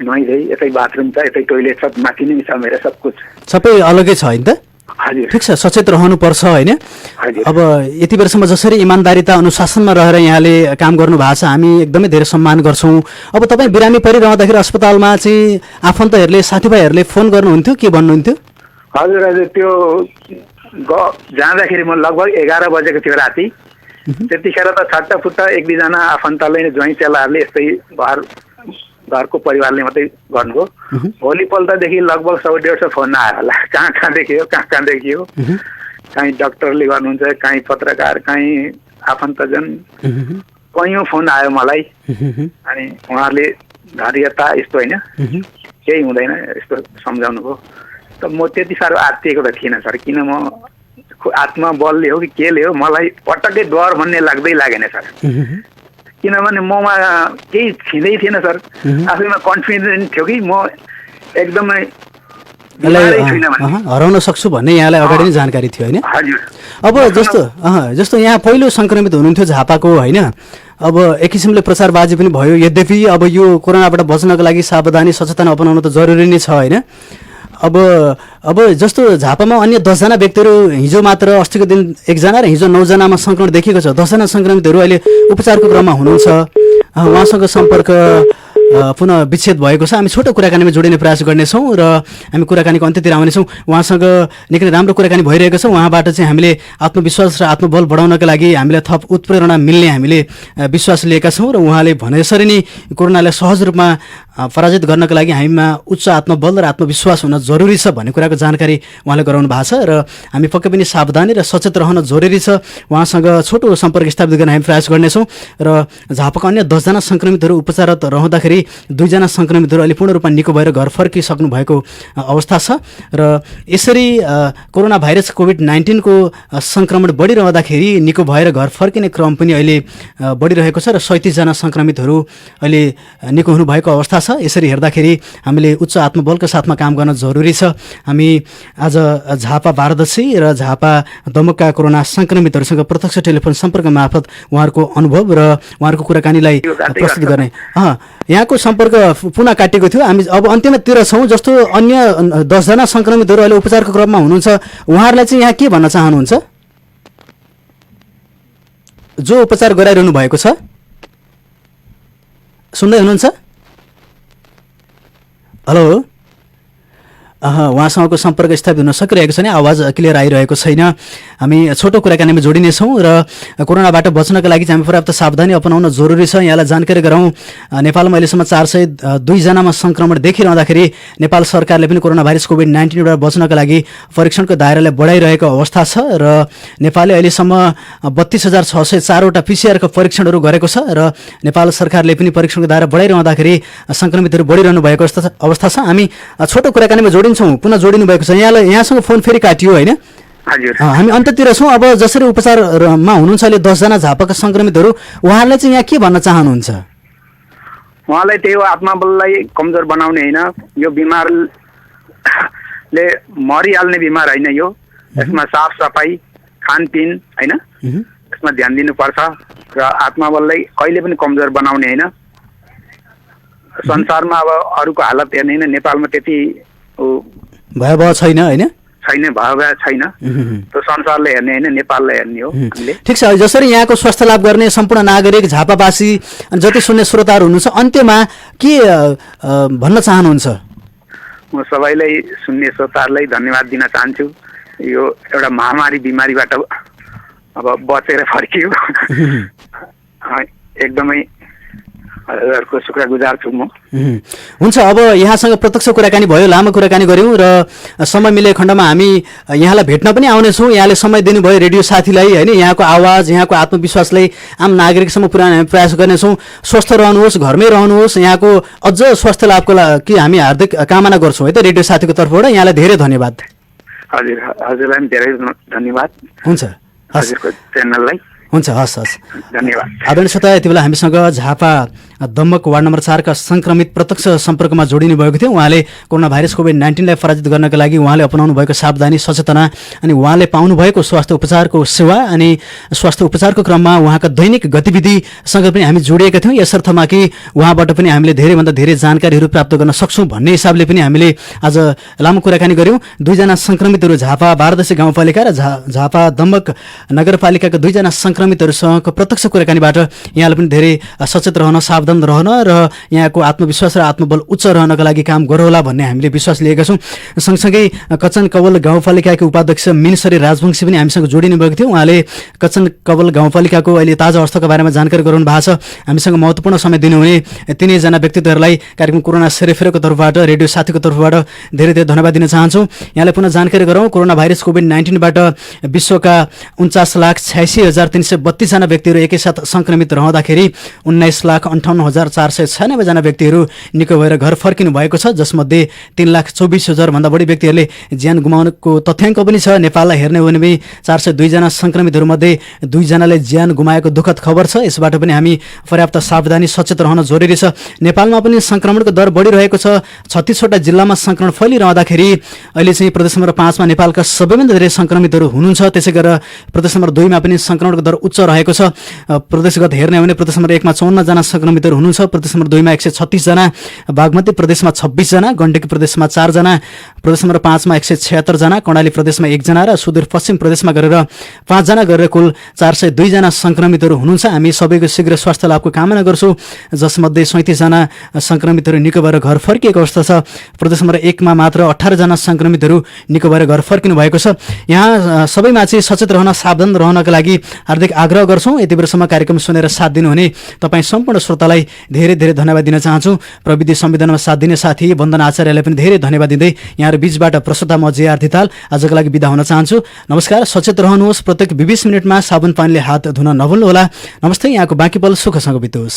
नुहाइधुवाइ, यतै बाथरुम छ, यतै टोइलेट छ, माथि नै छ मेरो सब कुछ। सबै अलग्गै छ होइन त? हजुर, ठिक छ, सचेत रहनुपर्छ होइन। अब यति बेरसम्म जसरी इमान्दारिता अनुशासनमा रहेर यहाँले काम गर्नु भएको छ हामी एकदमै धेरै सम्मान गर्छौँ। अब तपाईँ बिरामी परिरहँदाखेरि अस्पतालमा चाहिँ आफन्तहरूले साथीभाइहरूले फोन गर्नुहुन्थ्यो, के भन्नुहुन्थ्यो? हजुर हजुर, त्यो जाँदाखेरि म लगभग 11 बजेको थियो राति। त्यतिखेर त छट्टाफुट्टा 1-2जना आफन्तले ज्वाइँ चेलाहरूले यस्तै घरको परिवारले मात्रै गर्नुभयो। भोलिपल्टदेखि लगभग 100-150 फोन आयो होला, कहाँदेखि हो काहीँ डाक्टरले गर्नुहुन्छ, काहीँ पत्रकार, काहीँ आफन्तजन, कयौँ फोन आयो मलाई। अनि उहाँहरूले धैर्यता यस्तो होइन केही हुँदैन यस्तो सम्झाउनु भयो। त म त्यति साह्रो आत्तिएको त थिइनँ सर, किन म आत्मबलले हो कि केले हो मलाई पटक्कै डर भन्ने लाग्दै लागेन सर। किनभने ममा केही छिँदै थिएन सर, आफैमा कन्फिडेन्ट थियो कि म एकदमै हराउन सक्छु भन्ने यहाँलाई अगाडि नै जानकारी थियो होइन? हजुर। अब जस्तो यहाँ पहिलो सङ्क्रमित हुनुहुन्थ्यो झापाको होइन, अब एक किसिमले प्रचारबाजी पनि भयो। यद्यपि अब यो कोरोनाबाट बच्नको लागि सावधानी सचेतना अपनाउनु त जरुरी नै छ होइन। अब जस्तो झापामा अन्य 10जना व्यक्तिहरू हिजो मात्र अस्तिको दिन 1जना र हिजो 9जनामा सङ्क्रमण देखिएको छ। 10जना सङ्क्रमितहरू अहिले उपचारको क्रममा हुनुहुन्छ। उहाँसँग सम्पर्क पुनः विच्छेद भएको छ। हामी छोटो कुराकानीमा जोडिने प्रयास गर्नेछौँ र हामी कुराकानीको अन्त्यतिर आउनेछौँ। उहाँसँग निकै राम्रो कुराकानी भइरहेको छ। उहाँबाट चाहिँ हामीले आत्मविश्वास र आत्मबल बढाउनका लागि हामीलाई थप उत्प्रेरणा मिल्ने हामीले विश्वास लिएका छौँ र उहाँले भने जसरी नै कोरोनालाई सहज रूपमा पराजित गर्नका लागि हामीमा उच्च आत्मबल र आत्मविश्वास हुन जरुरी छ भन्ने कुराको जानकारी उहाँले गराउनु भएको छ र हामी पक्कै पनि सावधानी र सचेत रहन जरुरी छ। उहाँसँग छोटो सम्पर्क स्थापित गर्न हामी प्रयास गर्नेछौँ र झापाका अन्य 10 जना सङ्क्रमितहरू उपचाररत रहँदाखेरि 2 जना सङ्क्रमितहरू अहिले पूर्ण रूपमा निको भएर घर फर्किसक्नु भएको अवस्था छ र यसरी कोरोना भाइरस कोभिड-19 को सङ्क्रमण बढिरहँदाखेरि निको भएर घर फर्किने क्रम पनि अहिले बढिरहेको छ र 37 जना सङ्क्रमितहरू अहिले निको हुनुभएको अवस्था छ। यसरी हेर्दाखेरि हामीले उच्च आत्मबलका साथमा काम गर्न जरुरी छ। हामी आज झापा बारदशी र झापा दमकका कोरोना सङ्क्रमितहरूसँग प्रत्यक्ष टेलिफोन सम्पर्क मार्फत उहाँहरूको अनुभव र उहाँहरूको कुराकानीलाई प्रस्तुत गर्ने यहाँको सम्पर्क पुनः काटिएको थियो। हामी अब अन्त्यमातिर छौँ। जस्तो अन्य 10 जना सङ्क्रमितहरू अहिले उपचारको क्रममा हुनुहुन्छ, उहाँहरूलाई चाहिँ यहाँ के भन्न चाहनुहुन्छ? जो उपचार गराइरहनु भएको छ, सुन्दै हुनुहुन्छ? हेलो, उहाँसँगको सम्पर्क स्थापित हुन सकिरहेको छैन, आवाज क्लियर आइरहेको छैन। हामी छोटो कुराकानीमा जोडिनेछौँ र कोरोनाबाट बच्नका लागि चाहिँ हामी पर्याप्त सावधानी अपनाउन जरुरी छ। यहाँलाई जानकारी गराउँ, नेपालमा अहिलेसम्म 402 जनामा सङ्क्रमण देखिरहँदाखेरि नेपाल सरकारले पनि कोरोना भाइरस कोभिड-19बाट बच्नका लागि परीक्षणको दायरालाई बढाइरहेको अवस्था छ र नेपालले अहिलेसम्म 32,604 वटा PCR का परीक्षणहरू गरेको छ र नेपाल सरकारले पनि परीक्षणको दायरा बढाइरहँदाखेरि सङ्क्रमितहरू बढिरहनु भएको अवस्था छ। हामी छोटो कुराकानीमा पुनः जोडिनु भएको छ। यहाँसँग फोन फेरि काटियो होइन? हजुर, हामी अन्त्यतिर छौँ। अब जसरी उपचारमा हुनुहुन्छ अहिले 10 जना झापाका सङ्क्रमितहरू, उहाँहरूलाई चाहिँ यहाँ के भन्न चाहनुहुन्छ? उहाँलाई त्यही हो, आत्मबललाई कमजोर बनाउने होइन। यो बिमारले मरिहाल्ने बिमार होइन। यो यसमा साफ सफाई, खानपिन होइन, यसमा ध्यान दिनुपर्छ र आत्मबललाई कहिले पनि कमजोर बनाउने होइन। संसारमा अब अरूको हालत हेर्ने होइन, नेपालमा त्यति भयावह छैन होइन? छैन, भयावह छैन। त्यो संसारले हेर्ने होइन, नेपाललाई हेर्ने हो हामीले। ठिक छ। जसरी यहाँको स्वास्थ्य लाभ गर्ने सम्पूर्ण नागरिक, झापावासी अनि जति सुन्ने श्रोताहरू हुनुहुन्छ, अन्त्यमा के भन्न चाहनुहुन्छ? म सबैलाई सुन्ने श्रोताहरूलाई धन्यवाद दिन चाहन्छु। यो एउटा महामारी बिमारीबाट अब बचेर फर्कियो, एकदमै हजुरहरूको शुक्रगुजार छु म। हुन्छ, अब यहाँसँग प्रत्यक्ष कुराकानी भयो, लामो कुराकानी गऱ्यौँ र समय मिले खण्डमा हामी यहाँलाई भेट्न पनि आउनेछौँ। यहाँले समय दिनुभयो रेडियो साथीलाई होइन, यहाँको आवाज, यहाँको आत्मविश्वासलाई आम नागरिकसम्म पुर्याउने हामी प्रयास गर्नेछौँ। स्वस्थ रहनुहोस्, घरमै रहनुहोस्। यहाँको अझ स्वास्थ्य लाभको लागि हामी हार्दिक कामना गर्छौँ है त रेडियो साथीको तर्फबाट। यहाँलाई धेरै धन्यवाद। हजुर, हजुरलाई पनि धेरै धन्यवाद। हुन्छ, हजुरको च्यानललाई हुन्छ, हस् हस्, धन्यवाद। आदरणीय श्रोता, यति बेला हामीसँग झापा दमक वार्ड नम्बर 4 का सङ्क्रमित प्रत्यक्ष सम्पर्कमा जोडिनु भएको थियो। उहाँले कोरोना भाइरस कोभिड-19लाई पराजित गर्नका लागि उहाँले अपनाउनु भएको सावधानी, सचेतना अनि उहाँले पाउनुभएको स्वास्थ्य उपचारको सेवा अनि स्वास्थ्य उपचारको क्रममा उहाँका दैनिक गतिविधिसँग पनि हामी जोडिएका थियौँ। यसर्थमा कि उहाँबाट पनि हामीले धेरैभन्दा धेरै जानकारीहरू प्राप्त गर्न सक्छौँ भन्ने हिसाबले पनि हामीले आज लामो कुराकानी गऱ्यौँ। 2 जना सङ्क्रमितहरू झापा बारदशी गाउँपालिका र झापा दमक नगरपालिकाका 2 जना सङ्क्रमितहरूसँगको प्रत्यक्ष कुराकानीबाट यहाँले पनि धेरै सचेत रहन, सावधान रहन र यहाँको आत्मविश्वास र आत्मबल उच्च रहनका लागि काम गरौँला भन्ने हामीले विश्वास लिएका छौँ। सँगसँगै कचन कवल गाउँपालिकाको उपाध्यक्ष मिनसरी राजवंशी पनि हामीसँग जोडिनु भएको थियो। उहाँले कचन कवल गाउँपालिकाको अहिले ताजा अवस्थाको बारेमा जानकारी गराउनु भएको छ। हामीसँग महत्त्वपूर्ण समय दिनुहुने 3 जना व्यक्तित्वहरूलाई कार्यक्रम कोरोना सेरेफेरोको तर्फबाट, रेडियो साथीको तर्फबाट धेरै धेरै धन्यवाद दिन चाहन्छौँ। यहाँलाई पुनः जानकारी गरौँ, कोरोना भाइरस कोभिड-19बाट विश्वका 49,86,332 जना व्यक्तिहरू एकैसाथ सङ्क्रमित रहँदाखेरि 19,58,496 जना व्यक्तिहरू निको भएर घर फर्किनु भएको छ, जसमध्ये 3,24,000 भन्दा बढी व्यक्तिहरूले ज्यान गुमाउनुको तथ्याङ्क पनि छ। नेपाललाई हेर्ने हो भने 402 जना सङ्क्रमितहरूमध्ये 2 जनाले ज्यान गुमाएको दुःखद खबर छ। यसबाट पनि हामी पर्याप्त सावधानी, सचेत रहन जरुरी छ। नेपालमा पनि सङ्क्रमणको दर बढिरहेको छ। 36 वटा जिल्लामा सङ्क्रमण फैलिरहँदाखेरि अहिले चाहिँ प्रदेश नम्बर 5 मा नेपालका सबैभन्दा धेरै सङ्क्रमितहरू हुनुहुन्छ। त्यसै गरेर प्रदेश नम्बर 2 मा पनि सङ्क्रमणको दर नम्बर उच्च रहेको छ। प्रदेशगत हेर्ने हो भने प्रदेश नम्बर 1 मा 54 जना संक्रमितहरू हुनुहुन्छ, प्रदेश नम्बर 2 मा 136 जना, बागमती प्रदेशमा 26 जना, गण्डकी प्रदेशमा 4 जना, प्रदेश नम्बर 5 मा 176 जना, कर्णाली प्रदेशमा 1 जना र सुदूरपश्चिम प्रदेशमा गरेर 5 जना गरेर कुल 402 जना संक्रमितहरू हुनुहुन्छ। हामी सबैको शीघ्र स्वास्थ्य लाभको कामना गर्छौँ, जसमध्ये 37 जना संक्रमितहरू निको भएर घर फर्किएको अवस्था छ। प्रदेश नम्बर 1 मा मात्र 18 जना संक्रमितहरू निको भएर घर फर्किनु भएको छ। यहाँ सबैमा चाहिँ सचेत रहन, सावधान रहनका लागि हार्दिक आग्रह गर्छौँ। यति बेरसम्म कार्यक्रम सुनेर साथ दिनुहुने तपाईँ सम्पूर्ण श्रोतालाई धेरै धेरै धन्यवाद दिन चाहन्छु। प्रविधि संविधानमा साथ दिने साथी वन्दना आचार्यलाई पनि धेरै धन्यवाद दिँदै यहाँहरू बीचबाट प्रस्तुता म जे आर धिताल आजको लागि बिदा हुन चाहन्छु। नमस्कार, सचेत रहनुहोस्। प्रत्येक 20 मिनटमा साबुन पानीले हात धुन नभुल्नुहोला। नमस्ते, यहाँको बाँकी पल सुखसँग बितोस्।